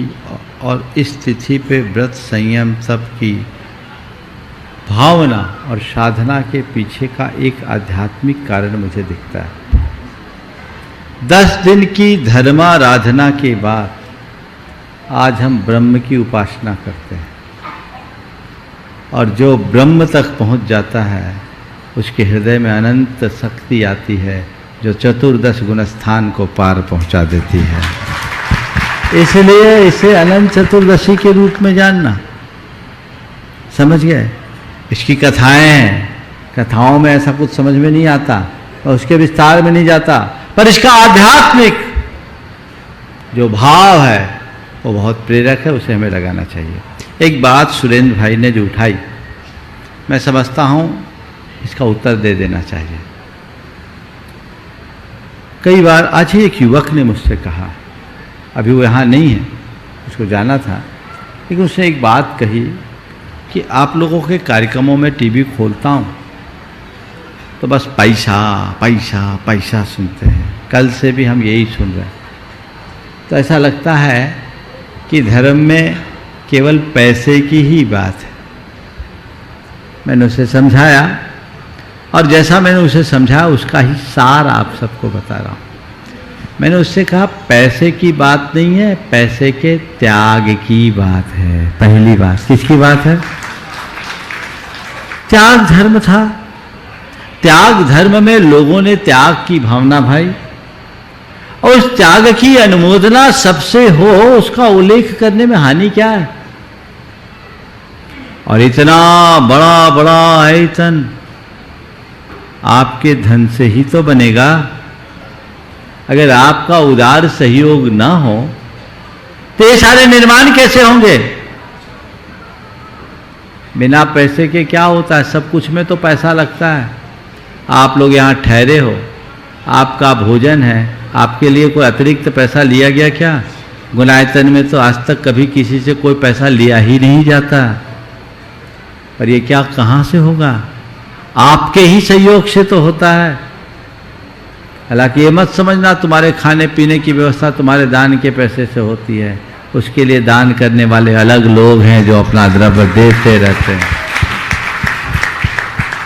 और इस तिथि पे व्रत संयम सब की भावना और साधना के पीछे का एक आध्यात्मिक कारण मुझे दिखता है। 10 दिन की धर्माराधना के बाद आज हम ब्रह्म की उपासना करते हैं, और जो ब्रह्म तक पहुंच जाता है उसके हृदय में अनंत शक्ति आती है, जो चतुर्दश गुण स्थान को पार पहुंचा देती है। इसलिए इसे अनंत चतुर्दशी के रूप में जानना, समझ गए? इसकी कथाएं हैं, कथाओं में ऐसा कुछ समझ में नहीं आता और उसके विस्तार में नहीं जाता, पर इसका आध्यात्मिक जो भाव है वो बहुत प्रेरक है, उसे हमें लगाना चाहिए। एक बात सुरेंद्र भाई ने जो उठाई, मैं समझता हूँ इसका उत्तर दे देना चाहिए। कई बार आज ही एक युवक ने मुझसे कहा, अभी वो यहाँ नहीं है, उसको जाना था, लेकिन उसने एक बात कही कि आप लोगों के कार्यक्रमों में टीवी खोलता हूँ तो बस पैसा पैसा पैसा सुनते हैं, कल से भी हम यही सुन रहे हैं। तो ऐसा लगता है कि धर्म में केवल पैसे की ही बात है। मैंने उसे समझाया, और जैसा मैंने उसे समझाया उसका ही सार आप सबको बता रहा हूँ। मैंने उससे कहा, पैसे की बात नहीं है, पैसे के त्याग की बात है। पहली बात किसकी बात है? त्याग धर्म था। त्याग धर्म में लोगों ने त्याग की भावना भाई, और उस त्याग की अनुमोदना सबसे हो, उसका उल्लेख करने में हानि क्या है? और इतना बड़ा बड़ा आयतन आपके धन से ही तो बनेगा। अगर आपका उदार सहयोग ना हो तो ये सारे निर्माण कैसे होंगे? बिना पैसे के क्या होता है? सब कुछ में तो पैसा लगता है। आप लोग यहाँ ठहरे हो, आपका भोजन है, आपके लिए कोई अतिरिक्त पैसा लिया गया क्या? गुणायतन में तो आज तक कभी किसी से कोई पैसा लिया ही नहीं जाता। पर ये क्या कहाँ से होगा? आपके ही सहयोग से तो होता है। हालांकि ये मत समझना तुम्हारे खाने पीने की व्यवस्था तुम्हारे दान के पैसे से होती है, उसके लिए दान करने वाले अलग लोग हैं जो अपना द्रव्य देते रहते हैं।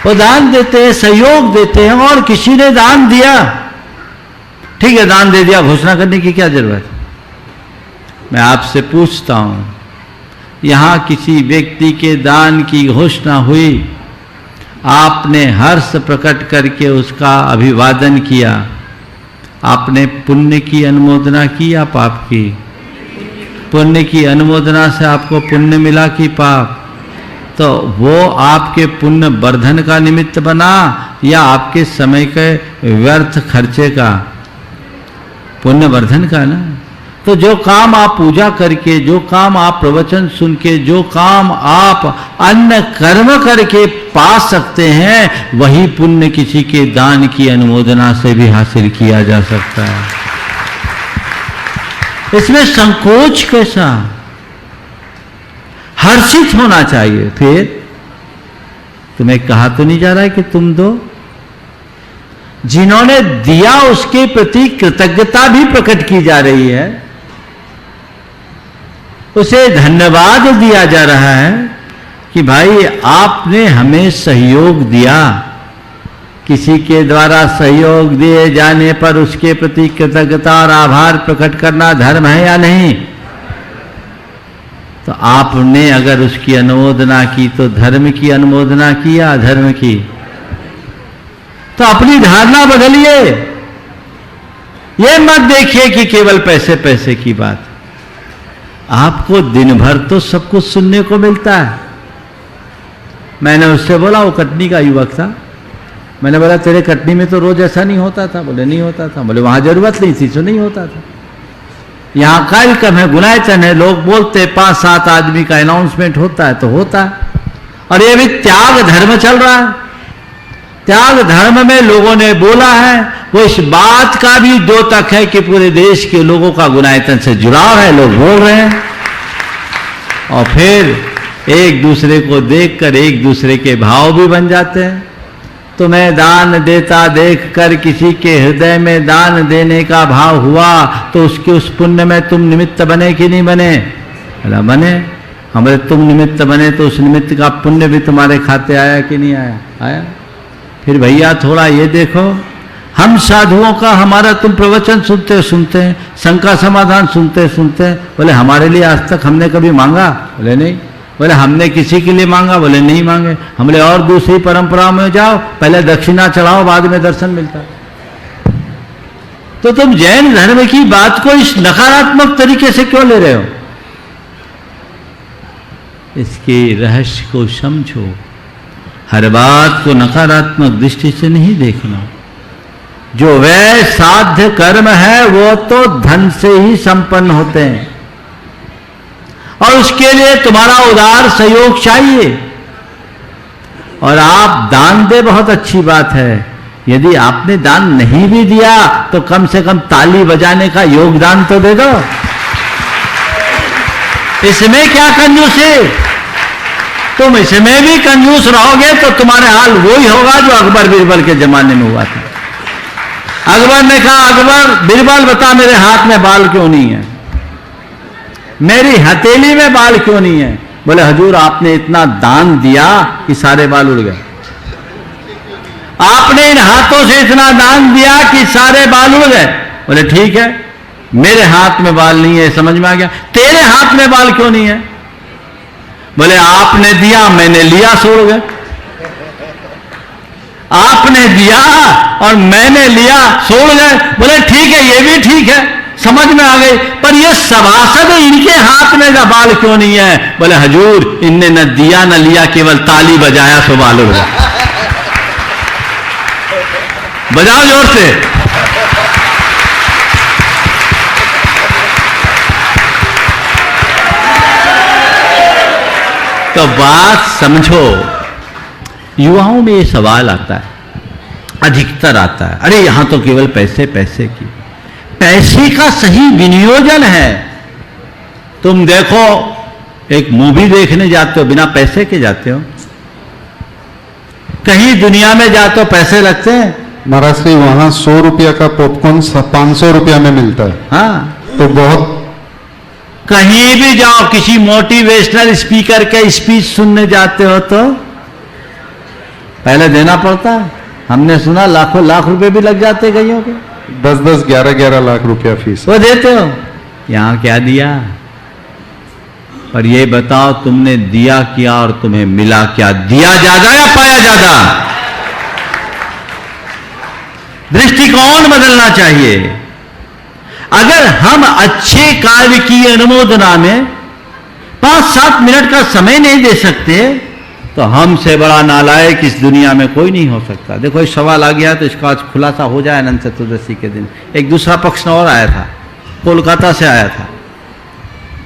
वो दान देते हैं, सहयोग देते हैं। और किसी ने दान दिया, ठीक है दान दे दिया, घोषणा करने की क्या जरूरत है? मैं आपसे पूछता हूं, यहां किसी व्यक्ति के दान की घोषणा हुई, आपने हर्ष प्रकट करके उसका अभिवादन किया, आपने पुण्य की अनुमोदना की या पाप की? पुण्य की अनुमोदना से आपको पुण्य मिला कि पाप? तो वो आपके पुण्य वर्धन का निमित्त बना या आपके समय के व्यर्थ खर्चे का? पुण्य वर्धन का ना। तो जो काम आप पूजा करके, जो काम आप प्रवचन सुन के, जो काम आप अन्य कर्म करके पा सकते हैं, वही पुण्य किसी के दान की अनुमोदना से भी हासिल किया जा सकता है। इसमें संकोच कैसा? हर्षित होना चाहिए। फिर तुम्हें कहा तो नहीं जा रहा है कि तुम दो, जिन्होंने दिया उसके प्रति कृतज्ञता भी प्रकट की जा रही है, उसे धन्यवाद दिया जा रहा है कि भाई आपने हमें सहयोग दिया। किसी के द्वारा सहयोग दिए जाने पर उसके प्रति कृतज्ञता और आभार प्रकट करना धर्म है या नहीं? तो आपने अगर उसकी अनुमोदना की तो धर्म की अनुमोदना की या अधर्म की? तो अपनी धारणा बदलिए। ये मत देखिए कि केवल पैसे पैसे की बात। आपको दिन भर तो सब कुछ सुनने को मिलता है। मैंने उससे बोला, वो कटनी का युवक था, मैंने बोला तेरे कटनी में तो रोज ऐसा नहीं होता था? बोले नहीं होता था। बोले वहां जरूरत नहीं थी तो नहीं होता था। यहाँ कार्यक्रम है, गुनायतन है, लोग बोलते 5-7 आदमी का अनाउंसमेंट होता है तो होता है। और ये भी त्याग धर्म चल रहा है। त्याग धर्म में लोगों ने बोला है, वो इस बात का भी द्योतक है कि पूरे देश के लोगों का गुनायतन से जुड़ाव है, लोग बोल रहे हैं। और फिर एक दूसरे को देखकर एक दूसरे के भाव भी बन जाते हैं। तुम्हें दान देता देखकर किसी के हृदय में दान देने का भाव हुआ तो उसके उस पुण्य में तुम निमित्त बने कि नहीं बने? अरे बने। हमारे तुम निमित्त बने तो उस निमित्त का पुण्य भी तुम्हारे खाते आया कि नहीं आया? आया। फिर भैया थोड़ा ये देखो, हम साधुओं का हमारा तुम प्रवचन सुनते सुनते हैं, शंका समाधान सुनते सुनते, बोले हमारे लिए आज तक हमने कभी मांगा? बोले नहीं। बोले हमने किसी के लिए मांगा? बोले नहीं मांगे। हमने और दूसरी परंपराओं में जाओ, पहले दक्षिणा चढ़ाओ, बाद में दर्शन मिलता। तो तुम जैन धर्म की बात को इस नकारात्मक तरीके से क्यों ले रहे हो? इसके रहस्य को समझो। हर बात को नकारात्मक दृष्टि से नहीं देखना। जो वह साध्य कर्म है वो तो धन से ही संपन्न होते हैं और उसके लिए तुम्हारा उदार सहयोग चाहिए। और आप दान दे, बहुत अच्छी बात है। यदि आपने दान नहीं भी दिया तो कम से कम ताली बजाने का योगदान तो दे दो। इसमें क्या कंजूसी? तुम इसमें भी कंजूस रहोगे तो तुम्हारे हाल वही होगा जो अकबर बीरबल के जमाने में हुआ था। अकबर ने कहा, अकबर बीरबल बता मेरे हाथ में बाल क्यों नहीं है, मेरी हथेली में बाल क्यों नहीं है? बोले हजूर आपने इतना दान दिया कि सारे बाल उड़ गए। आपने इन हाथों से इतना दान दिया कि सारे बाल उड़ गए। बोले ठीक है, मेरे हाथ में बाल नहीं है, समझ में आ गया। तेरे हाथ में बाल क्यों नहीं है? बोले आपने दिया, मैंने लिया, सो उड़ गए। आपने दिया और मैंने लिया, सो उड़ गए। बोले ठीक है, ये भी ठीक है, समझ में आ गई, पर ये सभासद इनके हाथ में का बाल क्यों नहीं है? बोले हजूर इनने न दिया न लिया, केवल ताली बजाया सो बाल उड़ गया। बजाओ जोर से। तो बात समझो। युवाओं में ये सवाल आता है, अधिकतर आता है, अरे यहां तो केवल पैसे पैसे की। पैसे का सही विनियोजन है। तुम देखो, एक मूवी देखने जाते हो, बिना पैसे के जाते हो? कहीं दुनिया में जा तो पैसे लगते हैं। महाराज श्री वहां 100 रुपया का पॉपकॉर्न 500 रुपया में मिलता है, हाँ, तो बहुत। कहीं भी जाओ, किसी मोटिवेशनल स्पीकर के स्पीच सुनने जाते हो तो पहले देना पड़ता है। हमने सुना लाखों लाख रुपए भी लग जाते कईयों के, 10-10, 11-11 लाख रुपया फीस। वो देते हो। यहां क्या दिया? पर ये बताओ तुमने दिया क्या और तुम्हें मिला क्या? दिया ज्यादा या पाया ज्यादा? दृष्टिकोण बदलना चाहिए। अगर हम अच्छे कार्य की अनुमोदना में 5-7 मिनट का समय नहीं दे सकते तो हमसे बड़ा नालायक इस दुनिया में कोई नहीं हो सकता। देखो एक सवाल आ गया तो इसका आज खुलासा हो जाए। अनंत चतुर्दशी के दिन एक दूसरा पक्ष और आया था, कोलकाता से आया था।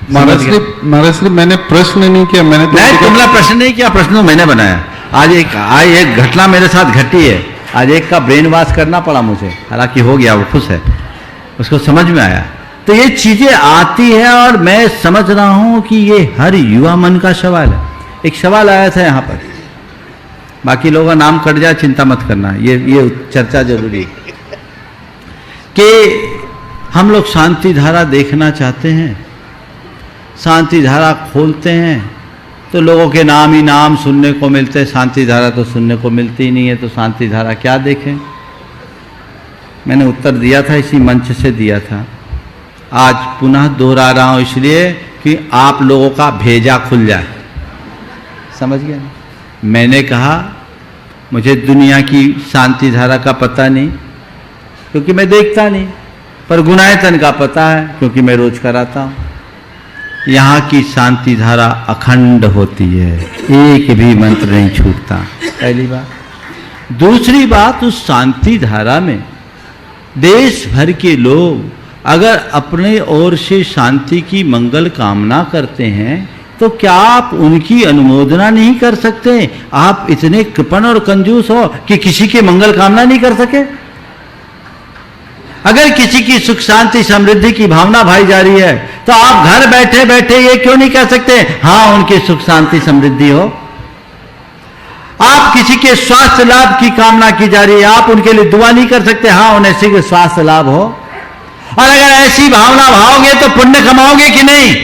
महाराज श्री मैंने प्रश्न नहीं किया, मैंने नहीं, तुमने प्रश्न नहीं किया, प्रश्न तो मैंने बनाया। आज एक घटना मेरे साथ घटी है। आज एक का ब्रेन वॉश करना पड़ा मुझे, हालांकि हो गया, वो खुश है, उसको समझ में आया। तो ये चीजें आती है और मैं समझ रहा हूं कि ये हर युवा मन का सवाल है। एक सवाल आया था यहां पर, बाकी लोगों का नाम कट जाए चिंता मत करना, ये चर्चा जरूरी है कि हम लोग शांति धारा देखना चाहते हैं। शांति धारा खोलते हैं तो लोगों के नाम ही नाम सुनने को मिलते हैं, शांति धारा तो सुनने को मिलती ही नहीं है, तो शांति धारा क्या देखें? मैंने उत्तर दिया था, इसी मंच से दिया था। आज पुनः दोहरा रहा हूं इसलिए कि आप लोगों का भेजा खुल जाए। समझ गए? मैंने कहा मुझे दुनिया की शांति धारा का पता नहीं क्योंकि मैं देखता नहीं, पर गुणायतन का पता है क्योंकि मैं रोज कराता हूं। यहाँ की शांति धारा अखंड होती है, एक भी मंत्र नहीं छूटता, पहली बात। दूसरी बात, उस शांति धारा में देश भर के लोग अगर अपने ओर से शांति की मंगल कामना करते हैं तो क्या आप उनकी अनुमोदना नहीं कर सकते? आप इतने कृपण और कंजूस हो कि किसी की मंगल कामना नहीं कर सके? अगर किसी की सुख शांति समृद्धि की भावना भाई जा रही है तो आप घर बैठे बैठे ये क्यों नहीं कह सकते हाँ उनकी सुख शांति समृद्धि हो? आप किसी के स्वास्थ्य लाभ की कामना की जा रही है, आप उनके लिए दुआ नहीं कर सकते हाँ उन्हें शीघ्र स्वास्थ्य लाभ हो? और अगर ऐसी भावना भाओगे तो पुण्य कमाओगे कि नहीं?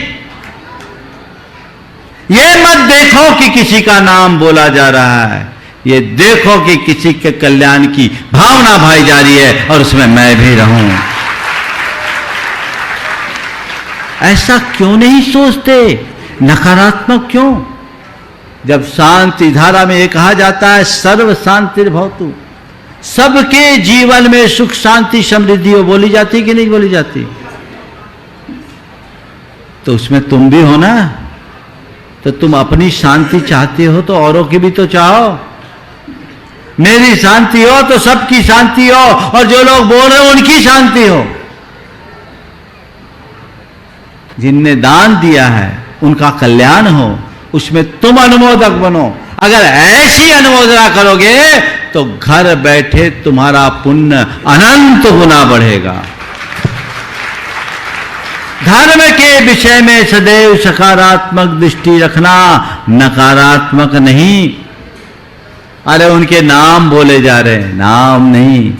ये मत देखो कि किसी का नाम बोला जा रहा है, ये देखो कि किसी के कल्याण की भावना भाई जा रही है और उसमें मैं भी रहूं। ऐसा क्यों नहीं सोचते? नकारात्मक क्यों? जब शांति धारा में ये कहा जाता है सर्व शांतिर्भवतु, सबके जीवन में सुख शांति समृद्धि हो, बोली जाती कि नहीं बोली जाती? तो उसमें तुम भी हो ना। तो तुम अपनी शांति चाहते हो तो औरों की भी तो चाहो। मेरी शांति हो तो सबकी शांति हो और जो लोग बोल रहे हो उनकी शांति हो। जिनने दान दिया है उनका कल्याण हो, उसमें तुम अनुमोदक बनो। अगर ऐसी अनुमोदना करोगे तो घर बैठे तुम्हारा पुण्य अनंत गुना बढ़ेगा। धर्म के विषय में सदैव सकारात्मक दृष्टि रखना, नकारात्मक नहीं। अरे उनके नाम बोले जा रहे हैं, नाम नहीं।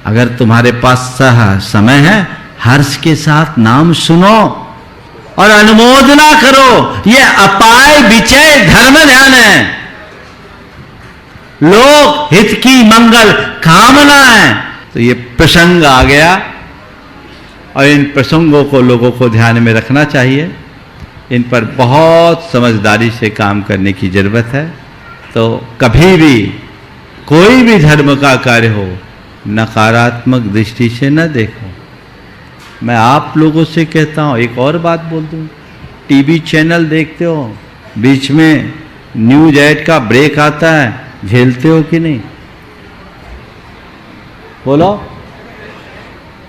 अगर तुम्हारे पास समय है हर्ष के साथ नाम सुनो और अनुमोदना करो। ये अपाय विचय धर्म ध्यान है, लोक हित की मंगल कामना है। तो ये प्रसंग आ गया और इन प्रसंगों को लोगों को ध्यान में रखना चाहिए। इन पर बहुत समझदारी से काम करने की जरूरत है। तो कभी भी कोई भी धर्म का कार्य हो नकारात्मक दृष्टि से न देखो। मैं आप लोगों से कहता हूं, एक और बात बोल दूं, टीवी चैनल देखते हो, बीच में न्यूज ऐड का ब्रेक आता है, झेलते हो कि नहीं? बोलो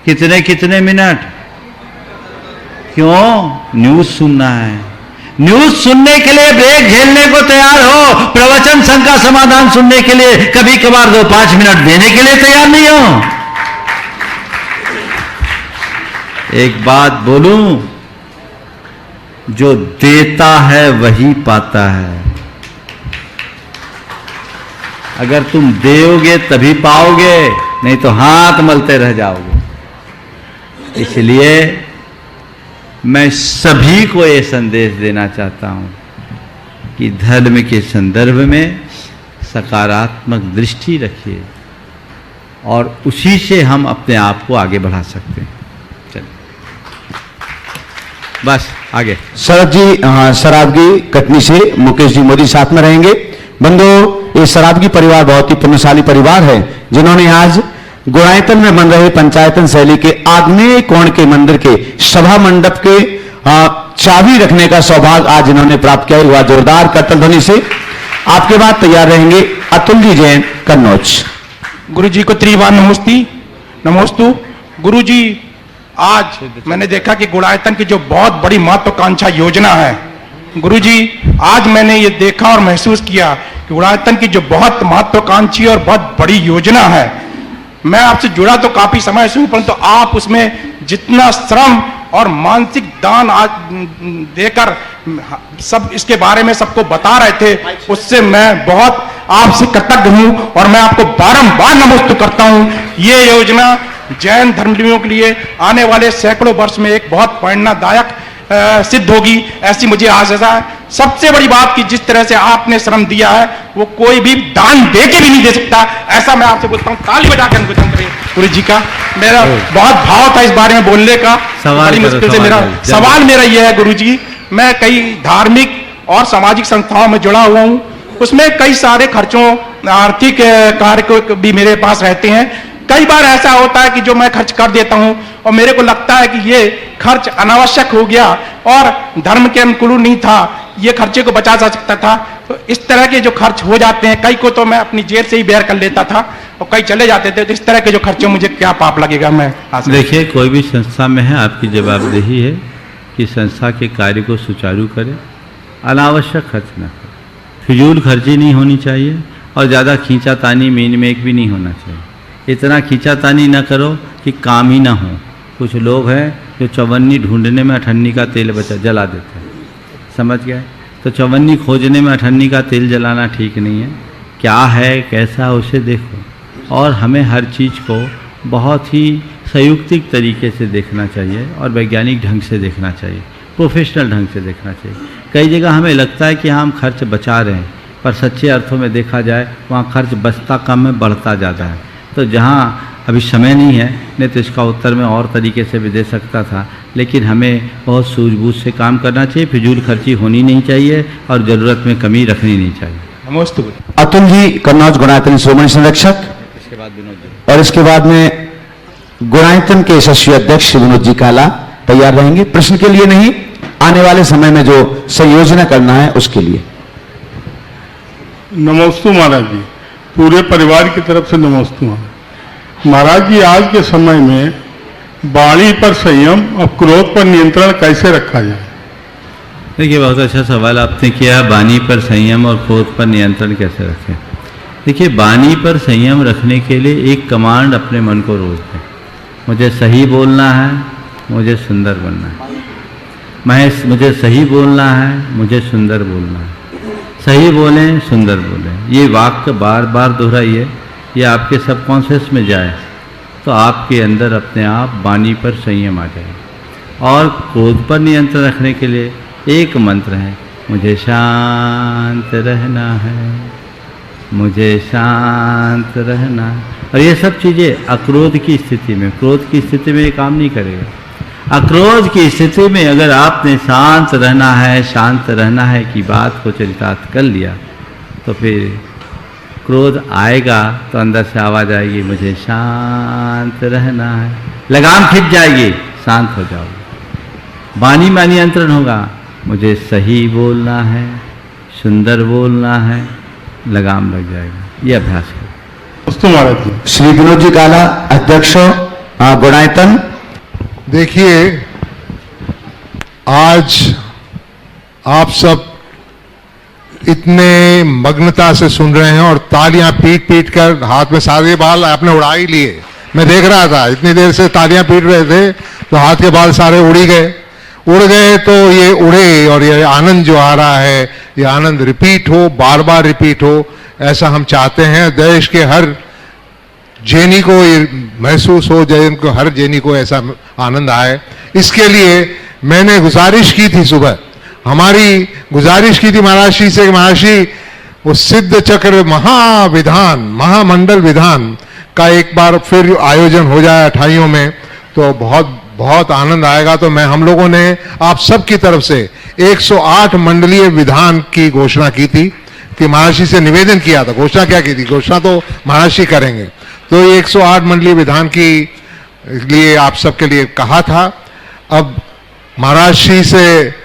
कितने कितने मिनट? क्यों? न्यूज सुनना है। न्यूज सुनने के लिए ब्रेक झेलने को तैयार हो, प्रवचन संघ का समाधान सुनने के लिए कभी कभार 2-5 मिनट देने के लिए तैयार नहीं हो। एक बात बोलूं, जो देता है वही पाता है। अगर तुम दोगे तभी पाओगे, नहीं तो हाथ मलते रह जाओगे। इसलिए मैं सभी को ये संदेश देना चाहता हूं कि धर्म के संदर्भ में सकारात्मक दृष्टि रखिए और उसी से हम अपने आप को आगे बढ़ा सकते हैं। चलिए बस आगे। शरद जी सराबगी कटनी से मुकेश जी मोदी साथ में रहेंगे। बंधु, ये सराबगी परिवार बहुत ही पुण्यशाली परिवार है जिन्होंने आज गुणायतन में बन रहे पंचायतन शैली के आग्नेय कोण के मंदिर के सभा मंडप के चाबी रखने का सौभाग्य आज इन्होंने प्राप्त किया। हुआ जोरदार करतल ध्वनि से। आपके बाद तैयार रहेंगे अतुल जी जैन कन्नौज। गुरु जी को त्रिवार नमोस्तु। गुरु जी, आज मैंने देखा कि गुणायतन की जो बहुत बड़ी महत्वाकांक्षा योजना है, गुरु जी आज मैंने ये देखा और महसूस किया कि गुणायतन की जो बहुत महत्वाकांक्षी और बहुत बड़ी योजना है, मैं आपसे जुड़ा तो काफी समय से हूं, परंतु आप उसमें जितना श्रम और मानसिक दान आज देकर सब इसके बारे में सबको बता रहे थे, उससे मैं बहुत आपसे कृतज्ञ हूं और मैं आपको बारंबार नमस्ते करता हूं। ये योजना जैन धर्मावलंबियों के लिए आने वाले सैकड़ों वर्ष में एक बहुत प्रेरणादायक सिद्ध होगी, ऐसी मुझे आशा है। सबसे बड़ी बात कि जिस तरह से आपने श्रम दिया है वो कोई भी दान दे के भी नहीं दे सकता, ऐसा मैं आपसे बोलता हूँ। ताली बजा कर गुरु जी का मेरा बहुत भाव था इस बारे में बोलने का। बड़ी मुश्किल से मेरा सवाल मेरा यह है गुरु जी, मैं कई धार्मिक और सामाजिक संस्थाओं में जुड़ा हुआ हूँ, उसमें कई सारे खर्चों आर्थिक कार्य भी मेरे पास रहते हैं। कई बार ऐसा होता है कि जो मैं खर्च कर देता हूं और मेरे को लगता है कि ये खर्च अनावश्यक हो गया और धर्म के अनुकूल नहीं था, ये खर्चे को बचा जा सकता था। तो इस तरह के जो खर्च हो जाते हैं, कई को तो मैं अपनी जेब से ही बेयर कर लेता था और कई चले जाते थे। तो इस तरह के जो खर्चे मुझे क्या पाप लगेगा? मैं देखिए, कोई भी संस्था में है, आपकी जवाबदेही है कि संस्था के कार्य को सुचारू करे, अनावश्यक खर्च न करे, फिजूल खर्ची नहीं होनी चाहिए और ज़्यादा खींचातानी मीन मेक भी नहीं होना चाहिए। इतना खींचातानी न करो कि काम ही ना हो। कुछ लोग हैं जो चवन्नी ढूंढने में अठन्नी का तेल जला देते हैं, समझ गए? तो चवन्नी खोजने में अठन्नी का तेल जलाना ठीक नहीं है। क्या है, कैसा, उसे देखो। और हमें हर चीज़ को बहुत ही संयुक्तिक तरीके से देखना चाहिए और वैज्ञानिक ढंग से देखना चाहिए, प्रोफेशनल ढंग से देखना चाहिए। कई जगह हमें लगता है कि हम खर्च बचा रहे हैं, पर सच्चे अर्थों में देखा जाए वहाँ खर्च बचता कम है, बढ़ता ज़्यादा है। तो जहाँ अभी समय नहीं है, नहीं तो इसका उत्तर मैं और तरीके से भी दे सकता था, लेकिन हमें बहुत सूझबूझ से काम करना चाहिए। फिजूल खर्ची होनी नहीं चाहिए और ज़रूरत में कमी रखनी नहीं चाहिए। नमस्ते। अतुल जी कन्नौज गुणायतन श्रोमणी संरक्षक, इसके बाद विनोद जी, और इसके बाद में गुणायतन के यशस्वी अध्यक्ष विनोद जी काला तैयार रहेंगे प्रश्न के लिए, नहीं आने वाले समय में जो संयोजना करना है उसके लिए। नमस्ते महाराज जी, पूरे परिवार की तरफ से नमस्ते महाराज जी। आज के समय में वाणी पर संयम और क्रोध पर नियंत्रण कैसे रखा जाए? देखिए, बहुत अच्छा सवाल आपने किया। वाणी पर संयम और क्रोध पर नियंत्रण कैसे रखें? देखिए, वाणी पर संयम रखने के लिए एक कमांड अपने मन को रोज दें। मुझे सही बोलना है, मुझे सुंदर बनना है। मुझे सही बोलना है, मुझे सुंदर बोलना है। सही बोलें, सुंदर बोलें। ये वाक्य बार बार दोहराइए, ये आपके सबकॉन्शियस में जाए तो आपके अंदर अपने आप वाणी पर संयम आ जाए। और क्रोध पर नियंत्रण रखने के लिए एक मंत्र है, मुझे शांत रहना है, मुझे शांत रहना है। और ये सब चीज़ें अक्रोध की स्थिति में, क्रोध की स्थिति में ये काम नहीं करेगा। अक्रोध की स्थिति में अगर आपने शांत रहना है कि बात को चरितार्थ कर लिया, तो फिर क्रोध आएगा तो अंदर से आवाज़ आएगी, मुझे शांत रहना है, लगाम खिंच जाएगी, शांत हो जाओगे। वाणी में नियंत्रण होगा, मुझे सही बोलना है, सुंदर बोलना है, लगाम लग जाएगा। ये अभ्यास करो। श्री विनोद जी काला अध्यक्ष गुणायतन। देखिए, आज आप सब इतने मग्नता से सुन रहे हैं और तालियां पीट पीट कर, हाथ में सारे बाल आपने उड़ा ही लिए। मैं देख रहा था, इतनी देर से तालियां पीट रहे थे तो हाथ के बाल सारे उड़ गए। तो ये उड़े और ये आनंद जो आ रहा है, ये आनंद रिपीट हो, बार बार रिपीट हो, ऐसा हम चाहते हैं। देश के हर जैनी को ये महसूस हो, जैन को, हर जैनी को ऐसा आनंद आए। इसके लिए मैंने गुजारिश की थी, सुबह हमारी गुजारिश की थी महाराज श्री से, महाराज श्री वो सिद्ध चक्र महाविधान, महामंडल विधान का एक बार फिर आयोजन हो जाए 28 में, तो बहुत बहुत आनंद आएगा। तो हम लोगों ने आप सबकी तरफ से 108 मंडलीय विधान की घोषणा की थी कि महर्षि से निवेदन किया था। घोषणा क्या की थी? घोषणा तो महर्षि करेंगे। तो ये 108 मंडलीय विधान की लिए आप सबके लिए कहा था। अब महाराज श्री से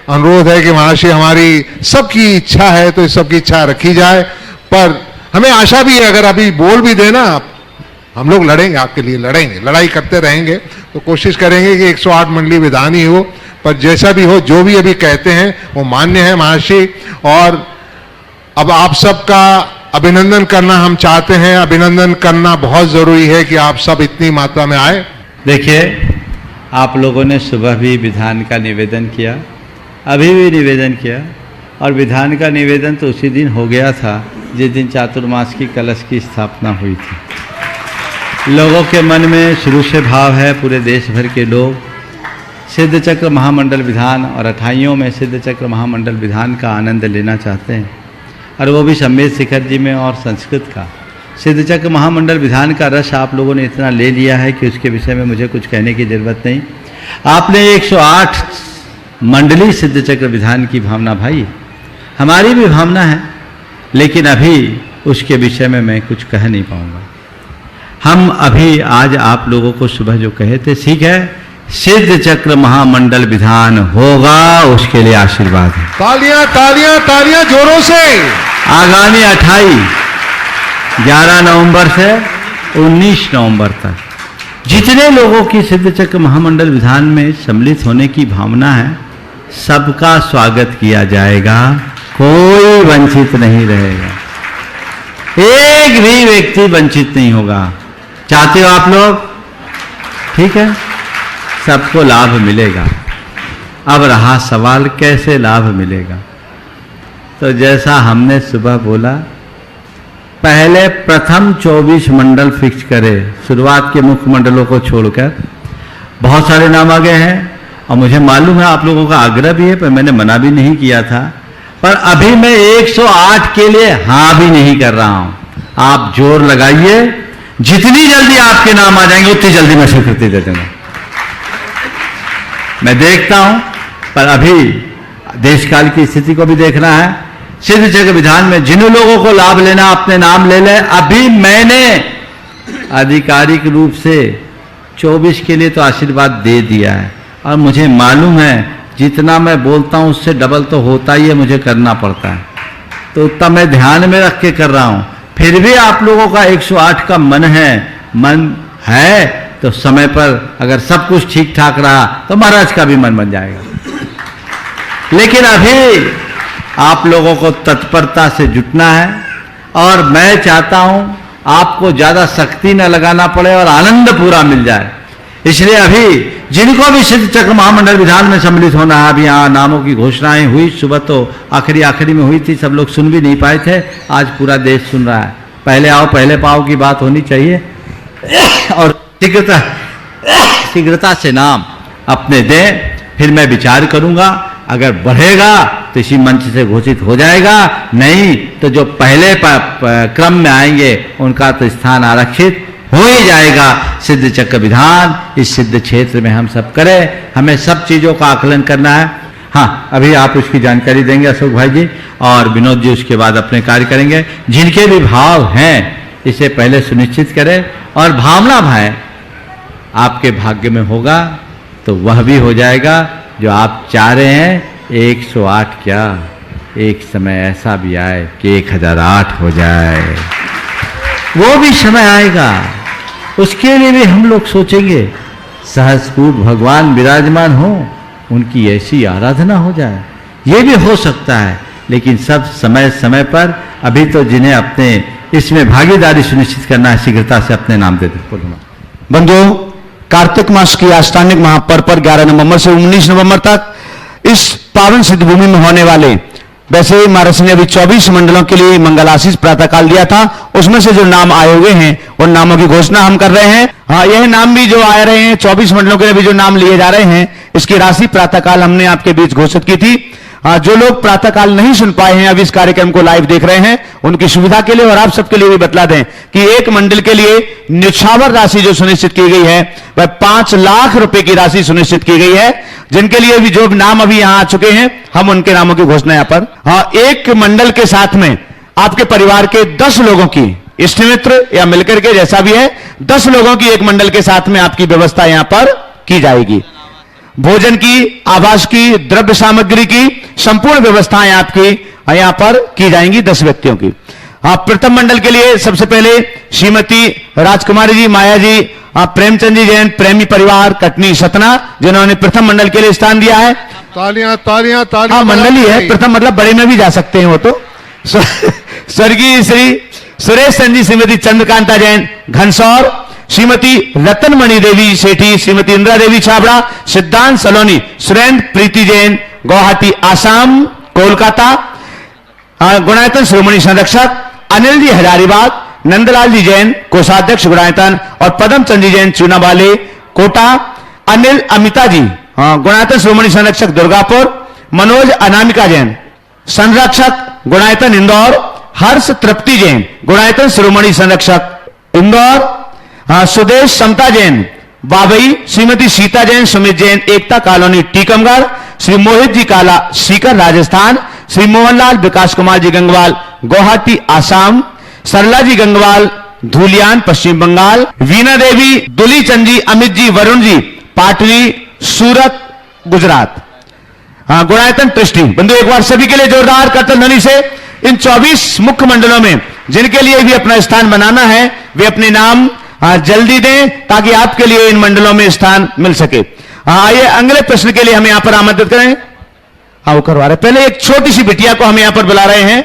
अनुरोध है कि महाराज श्री, हमारी सबकी इच्छा है तो सबकी इच्छा रखी जाए, पर हमें आशा भी है अगर अभी बोल भी देना आप, हम लोग लड़ेंगे, आपके लिए लड़ेंगे, लड़ाई करते रहेंगे। तो कोशिश करेंगे कि 108 मंडलीय विधान ही हो, पर जैसा भी हो, जो भी अभी कहते हैं वो मान्य है महर्षि। और अब आप सबका अभिनंदन करना हम चाहते हैं। अभिनंदन करना बहुत जरूरी है कि आप सब इतनी मात्रा में आए। देखिए, आप लोगों ने सुबह भी विधान का निवेदन किया, अभी भी निवेदन किया, और विधान का निवेदन तो उसी दिन हो गया था जिस दिन चातुर्मास की कलश की स्थापना हुई थी। लोगों के मन में शुरू से भाव है, पूरे देश भर के लोग सिद्ध चक्र महामंडल विधान और 28 में सिद्ध चक्र महामंडल विधान का आनंद लेना चाहते हैं, और वो भी संवेद शिखर जी में और संस्कृत का। सिद्ध चक्र महामंडल विधान का रस आप लोगों ने इतना ले लिया है कि उसके विषय में मुझे कुछ कहने की जरूरत नहीं। आपने 108 मंडली सिद्ध चक्र विधान की भावना भाई, हमारी भी भावना है, लेकिन अभी उसके विषय में मैं कुछ कह नहीं पाऊंगा। हम अभी आज आप लोगों को सुबह जो कहे थे, ठीक है, सिद्ध चक्र महामंडल विधान होगा, उसके लिए आशीर्वाद है। तालियां तालियां तालियां जोरों से। आगामी 11 नवंबर से 19 नवंबर तक जितने लोगों की सिद्ध चक्र महामंडल विधान में सम्मिलित होने की भावना है, सबका स्वागत किया जाएगा, कोई वंचित नहीं रहेगा, एक भी व्यक्ति वंचित नहीं होगा। चाहते हो आप लोग? ठीक है, सबको लाभ मिलेगा। अब रहा सवाल कैसे लाभ मिलेगा, तो जैसा हमने सुबह बोला, पहले प्रथम 24 मंडल फिक्स करें, शुरुआत के मुख्य मंडलों को छोड़कर। बहुत सारे नाम आ गए हैं और मुझे मालूम है आप लोगों का आग्रह भी है, पर मैंने मना भी नहीं किया था। पर अभी मैं 108 के लिए हाँ भी नहीं कर रहा हूं। आप जोर लगाइए, जितनी जल्दी आपके नाम आ जाएंगे उतनी जल्दी मैं स्वीकृति दे दूंगा। मैं देखता हूं, पर अभी देश काल की स्थिति को भी देखना है। सिद्ध चक्र विधान में जिन लोगों को लाभ लेना अपने नाम ले ले। अभी मैंने आधिकारिक रूप से 24 के लिए तो आशीर्वाद दे दिया है, और मुझे मालूम है जितना मैं बोलता हूं उससे डबल तो होता ही है, मुझे करना पड़ता है, तो उतना मैं ध्यान में रख के कर रहा हूं। फिर भी आप लोगों का 108 का मन है तो समय पर अगर सब कुछ ठीक ठाक रहा तो महाराज का भी मन बन जाएगा। लेकिन अभी आप लोगों को तत्परता से जुटना है, और मैं चाहता हूं आपको ज्यादा सख्ती न लगाना पड़े और आनंद पूरा मिल जाए। इसलिए अभी जिनको भी सिद्ध चक्र महामंडल विधान में सम्मिलित होना है, अभी यहाँ नामों की घोषणाएं हुई, सुबह तो आखिरी में हुई थी, सब लोग सुन भी नहीं पाए थे, आज पूरा देश सुन रहा है। पहले आओ पहले पाओ की बात होनी चाहिए, और शीघ्रता से नाम अपने दें, फिर मैं विचार करूंगा। अगर बढ़ेगा तो इसी मंच से घोषित हो जाएगा, नहीं तो जो पहले क्रम में आएंगे उनका तो स्थान आरक्षित हो ही जाएगा। सिद्ध चक्र विधान इस सिद्ध क्षेत्र में हम सब करें, हमें सब चीजों का आकलन करना है। हाँ, अभी आप उसकी जानकारी देंगे अशोक भाई जी, और विनोद जी उसके बाद अपने कार्य करेंगे। जिनके भी भाव हैं इसे पहले सुनिश्चित करें, और भावना भाई आपके भाग्य में होगा तो वह भी हो जाएगा जो आप चाह रहे हैं। 108 क्या, एक समय ऐसा भी आए कि 1008 हो जाए, वो भी समय आएगा। उसके लिए भी हम लोग सोचेंगे, सहस्रकूट भगवान विराजमान हो, उनकी ऐसी आराधना हो जाए, ये भी हो सकता है। लेकिन सब समय समय पर, अभी तो जिन्हें अपने इसमें भागीदारी सुनिश्चित करना है, शीघ्रता से अपने नाम दे दे। बंधुओं, कार्तिक मास की आष्टांगिक महापर्व पर 11 नवंबर से 19 नवंबर तक इस पावन सिद्ध भूमि में होने वाले वैसे ही महाराज ने अभी 24 मंडलों के लिए मंगल आशीष प्रातःकाल दिया था, उसमें से जो नाम आए हुए हैं उन नामों की घोषणा हम कर रहे हैं। हाँ, यह नाम भी जो आ रहे हैं 24 मंडलों के लिए भी जो नाम लिए जा रहे हैं, इसकी राशि प्रातःकाल हमने आपके बीच घोषित की थी। जो लोग प्रातःकाल नहीं सुन पाए हैं, अब इस कार्यक्रम को लाइव देख रहे हैं, उनकी सुविधा के लिए और आप सबके लिए भी बतला दें कि एक मंडल के लिए न्यौछावर राशि जो सुनिश्चित की गई है वह 5 लाख रुपए की राशि सुनिश्चित की गई है, जिनके लिए भी जो नाम अभी यहां आ चुके हैं, हम उनके नामों की घोषणा यहां पर। हाँ, एक मंडल के साथ में आपके परिवार के 10 लोगों की, इष्ट मित्र या मिलकर के जैसा भी है, 10 लोगों की एक मंडल के साथ में आपकी व्यवस्था यहां पर की जाएगी। भोजन की, आवास की, द्रव्य सामग्री की संपूर्ण व्यवस्थाएं आपकी यहां पर की जाएंगी 10 व्यक्तियों की। प्रथम मंडल के लिए सबसे पहले श्रीमती राजकुमारी जी, माया जी, प्रेमचंद जी जैन, प्रेमी परिवार कटनी सतना, जिन्होंने प्रथम मंडल के लिए स्थान दिया है। तालियां तालियां तालियां। हाँ, मंडल ही है, प्रथम मतलब बड़े में भी जा सकते हैं वो तो। स्वर्गीय श्री सुरेश चंद जी, श्रीमती चंद्रकांता जैन घनसौर, श्रीमती रतनमणि देवी सेठी, श्रीमती इंदिरा देवी छाबड़ा, सिद्धांत सलोनी, सुरेंद्र प्रीति जैन गुवाहाटी आसाम, कोलकाता, गुणायतन श्रोमणी संरक्षक, अनिल जी हजारीबाग, नंदलाल जी जैन कोषाध्यक्ष गुणायतन और पदम चंद जी जैन चूनावाले कोटा, अनिल अमिता जी गुणायतन श्रोमणी संरक्षक दुर्गापुर, मनोज अनामिका जैन संरक्षक गुणायतन इंदौर, हर्ष तृप्ति जैन गुणायतन श्रोमणी संरक्षक इंदौर, सुदेश समता जैन बाबई, श्रीमती सीता जैन सुमित जैन एकता कॉलोनी टीकमगढ़, श्री मोहित जी काला सीकर राजस्थान, श्री मोहनलाल विकास कुमार जी गंगवाल गुवाहाटी आसाम, सरला जी गंगवाल धूलियान पश्चिम बंगाल, वीना देवी, दुली चंद जी, अमित जी, वरुण जी पाटनी सूरत गुजरात, गुणायतन ट्रस्टी। बंधु एक बार सभी के लिए जोरदार करतल ध्वनि से इन 24 मुख्य मंडलों में जिनके लिए भी अपना स्थान बनाना है, वे अपने नाम जल्दी दें ताकि आपके लिए इन मंडलों में स्थान मिल सके। आइए अगले प्रश्न के लिए हम यहां पर आमंत्रित करें। हाँ, वो करवा रहे। पहले एक छोटी सी बिटिया को हम यहां पर बुला रहे हैं,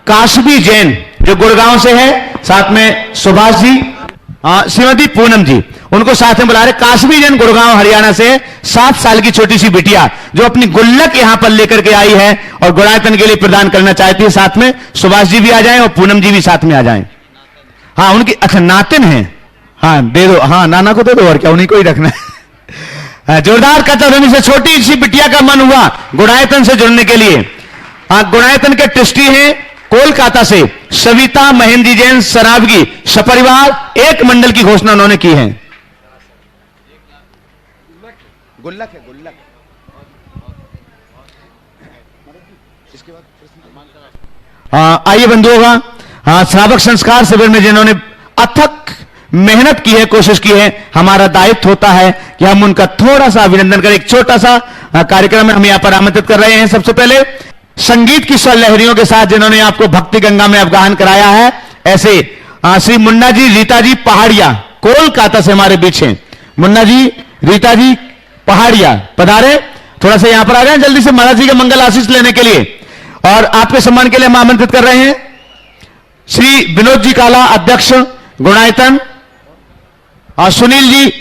काशबी जैन जो गुड़गांव से है, साथ में सुभाष जी, श्रीमती पूनम जी, उनको साथ में बुला रहे। काशबी जैन गुड़गांव हरियाणा से 7 साल की छोटी सी बिटिया जो अपनी गुल्लक यहां पर लेकर के आई है और गुणायतन के लिए प्रदान करना चाहती है। साथ में सुभाष जी भी आ जाएं और पूनम जी भी साथ में आ जाएं। हाँ, उनकी अच्छा नातिन है। हाँ, दे दो। हाँ, नाना को दे दो और क्या, उन्हीं को ही रखना है। जोरदार करतल से छोटी सी बिटिया का मन हुआ गुणायतन से जुड़ने के लिए। गुणायतन के ट्रस्टी हैं कोलकाता से सविता महेंद्र जी जैन सरावगी सपरिवार, एक मंडल की घोषणा उन्होंने की है। गुल्लक है, गुल्लक। आइए बंधुओं का श्रावक संस्कार शिविर में जिन्होंने अथक मेहनत की है, कोशिश की है, हमारा दायित्व होता है कि हम उनका थोड़ा सा अभिनंदन करें। एक छोटा सा कार्यक्रम हम यहां पर आमंत्रित कर रहे हैं। सबसे पहले संगीत की स्वर लहरियों के साथ जिन्होंने आपको भक्ति गंगा में अवगाहन कराया है, ऐसे श्री मुन्ना जी रीता जी पहाड़िया कोलकाता से हमारे बीच हैं। मुन्ना जी रीता जी पहाड़िया पधारे, थोड़ा सा यहां पर आ जाए जल्दी से महाराज जी का मंगल आशीष लेने के लिए। और आपके सम्मान के लिए हम आमंत्रित कर रहे हैं श्री विनोद जी काला अध्यक्ष गुणायतन और सुनील जी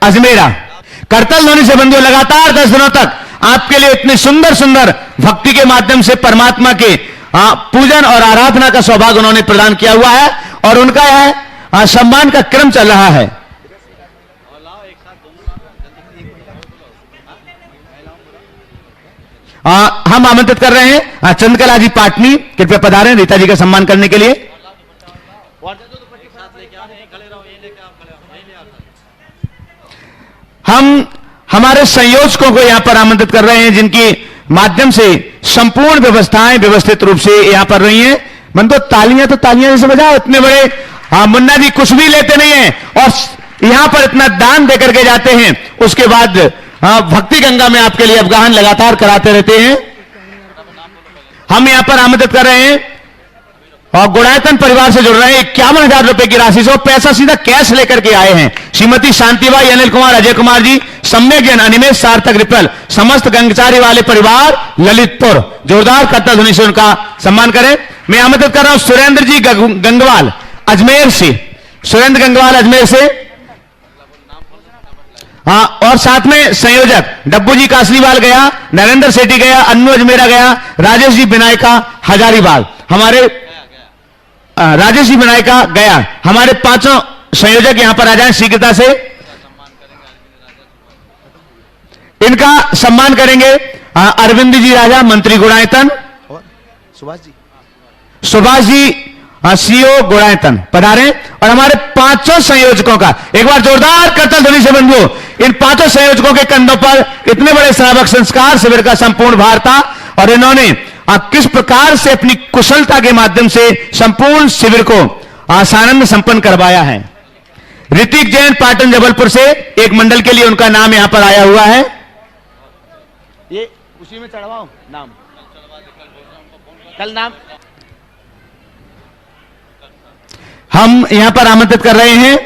अजमेरा। करतल ध्वनि से बंधु लगातार 10 दिनों तक आपके लिए इतने सुंदर सुंदर भक्ति के माध्यम से परमात्मा के पूजन और आराधना का सौभाग्य उन्होंने प्रदान किया हुआ है और उनका यह सम्मान का क्रम चल रहा है। हम आमंत्रित कर रहे हैं चंद्रकला जी पाटनी, कृपया पधारें रीता जी का सम्मान करने के लिए। हम हमारे संयोजकों को यहां पर आमंत्रित कर रहे हैं जिनकी माध्यम से संपूर्ण व्यवस्थाएं व्यवस्थित रूप से यहां पर रही हैं। मन तो तालियां जैसे बजाओ, इतने बड़े मुन्ना जी कुछ भी लेते नहीं है और यहां पर इतना दान देकर के जाते हैं, उसके बाद भक्ति गंगा में आपके लिए अवगाहन लगातार कराते रहते हैं। हम यहां पर आमंत्रित कर रहे हैं और गुणायतन परिवार से जुड़ रहे हैं 51,000 रुपए की राशि से पैसा सीधा कैश लेकर के आए हैं श्रीमती शांतिबाई, अनिल कुमार, अजय कुमार जी, सम्यक जैन, अनिमेश, सार्थक रिपल, समस्त गंगचारी वाले परिवार ललितपुर। जोरदार करतल ध्वनि से उनका सम्मान करें। मैं आमंत्रित कर रहा हूं सुरेंद्र जी गंगवाल अजमेर से, सुरेंद्र गंगवाल अजमेर से। हाँ, और साथ में संयोजक डब्बू जी कासलीवाल गया, नरेंद्र सेठी गया, अन्नू अजमेरा गया, राजेश जी बिनायका हजारीबाग, हमारे राजेश जी बिनायका गया। हमारे 5 संयोजक यहां पर आ जाएं शीघ्रता से, इनका सम्मान करेंगे। अरविंद जी राजा, मंत्री गुणायतन, सुभाष जी सीओ गुणायतन पधारे। और हमारे 5 संयोजकों का एक बार जोरदार करतल ध्वनि से बंधुओं, इन 5 संयोजकों के कंधों पर इतने बड़े श्रावक संस्कार शिविर का संपूर्ण भार था और इन्होंने किस प्रकार से अपनी कुशलता के माध्यम से संपूर्ण शिविर को आसानंद संपन्न करवाया है। ऋतिक जैन पाटन जबलपुर से एक मंडल के लिए उनका नाम यहां पर आया हुआ है। ये उसी में चढ़वाओ नाम, कल नाम हम यहां पर आमंत्रित कर रहे हैं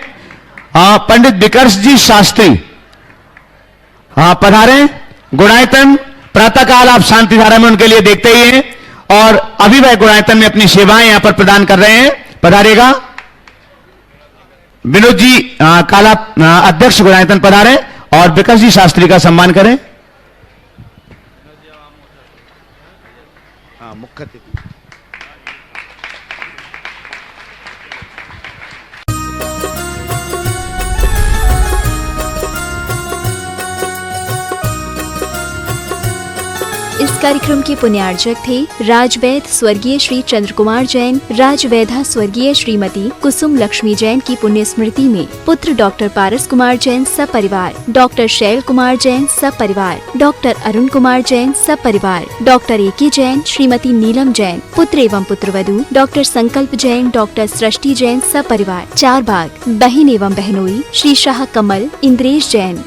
पंडित विकर्ष जी शास्त्री पधारे। गुणायतन प्रातःकाल आप शांति धारा में उनके लिए देखते ही हैं और अभी वह गुणायतन में अपनी सेवाएं यहां पर प्रदान कर रहे हैं, पधारेगा। विनोद जी काला अध्यक्ष गुणायतन पधारे और विकर्ष जी शास्त्री का सम्मान करें। मुख्य अतिथि इस कार्यक्रम के पुण्यार्चक थे राजवैद स्वर्गीय श्री चंद्र कुमार जैन, राजवैधा स्वर्गीय श्रीमती कुसुम लक्ष्मी जैन की पुण्य स्मृति में पुत्र डॉक्टर पारस कुमार जैन सपरिवार, डॉक्टर शैल कुमार जैन सपरिवार, डॉक्टर अरुण कुमार जैन सपरिवार, डॉक्टर ए.के. जैन, श्रीमती नीलम जैन, पुत्र एवं पुत्रवधू डॉक्टर संकल्प जैन, डॉक्टर सृष्टि जैन सपरिवार, 4 बाग, बहन एवं बहनोई श्री शाह कमल इंद्रेश जैन,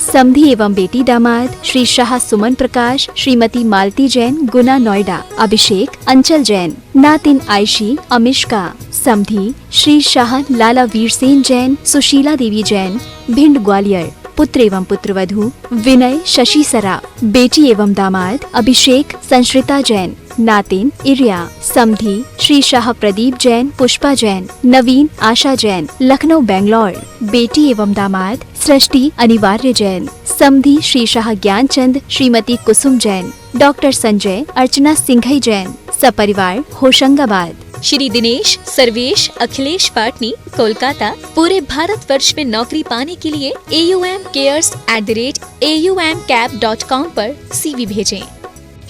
समधी एवं बेटी दामाद श्री शाह सुमन प्रकाश, श्रीमती मालती जैन गुना नोएडा, अभिषेक अंचल जैन, नातिन आयशी अमिष्का, समधी श्री शाह लाला वीरसेन जैन, सुशीला देवी जैन भिंड ग्वालियर, पुत्र एवं पुत्रवधू विनय शशि सराफ, बेटी एवं दामाद अभिषेक संश्रिता जैन, नातिन इरिया, समधी श्री शाह प्रदीप जैन पुष्पा जैन, नवीन आशा जैन लखनऊ बेंगलोर, बेटी एवं दामाद सृष्टि अनिवार्य जैन, समधी श्री शाह ज्ञानचंद श्रीमती कुसुम जैन, डॉक्टर संजय अर्चना सिंघई जैन सपरिवार होशंगाबाद। श्री दिनेश सर्वेश अखिलेश पाटनी कोलकाता पूरे भारतवर्ष में नौकरी पाने के लिए AUMcares@aumcap.com पर CV भेजें।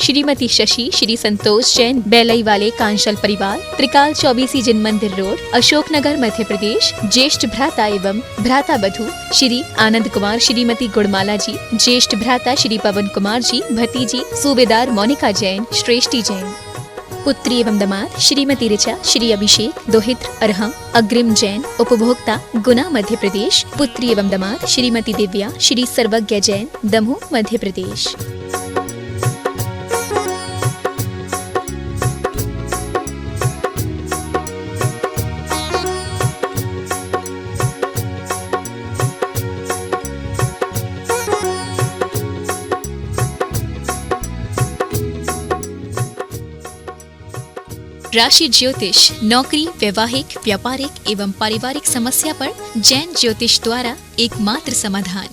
श्रीमती शशि श्री संतोष जैन बेलई वाले कांशल परिवार, त्रिकाल 24 जिन मंदिर रोड, अशोकनगर मध्य प्रदेश, ज्येष्ठ भ्राता एवं भ्राता बधू श्री आनंद कुमार श्रीमती गुड़माला जी, ज्येष्ठ भ्राता श्री पवन कुमार जी, भतीजी सूबेदार मोनिका जैन श्रेष्ठी जैन, पुत्री एवं दामाद श्रीमती ऋचा श्री अभिषेक दोहित्र अरहम अग्रिम जैन उपभोक्ता गुना मध्य प्रदेश, पुत्री एवं दामाद श्रीमती दिव्या श्री सर्वज्ञ जैन दमोह मध्य प्रदेश। राशि ज्योतिष नौकरी, वैवाहिक, व्यापारिक एवं पारिवारिक समस्या पर जैन ज्योतिष द्वारा एकमात्र समाधान।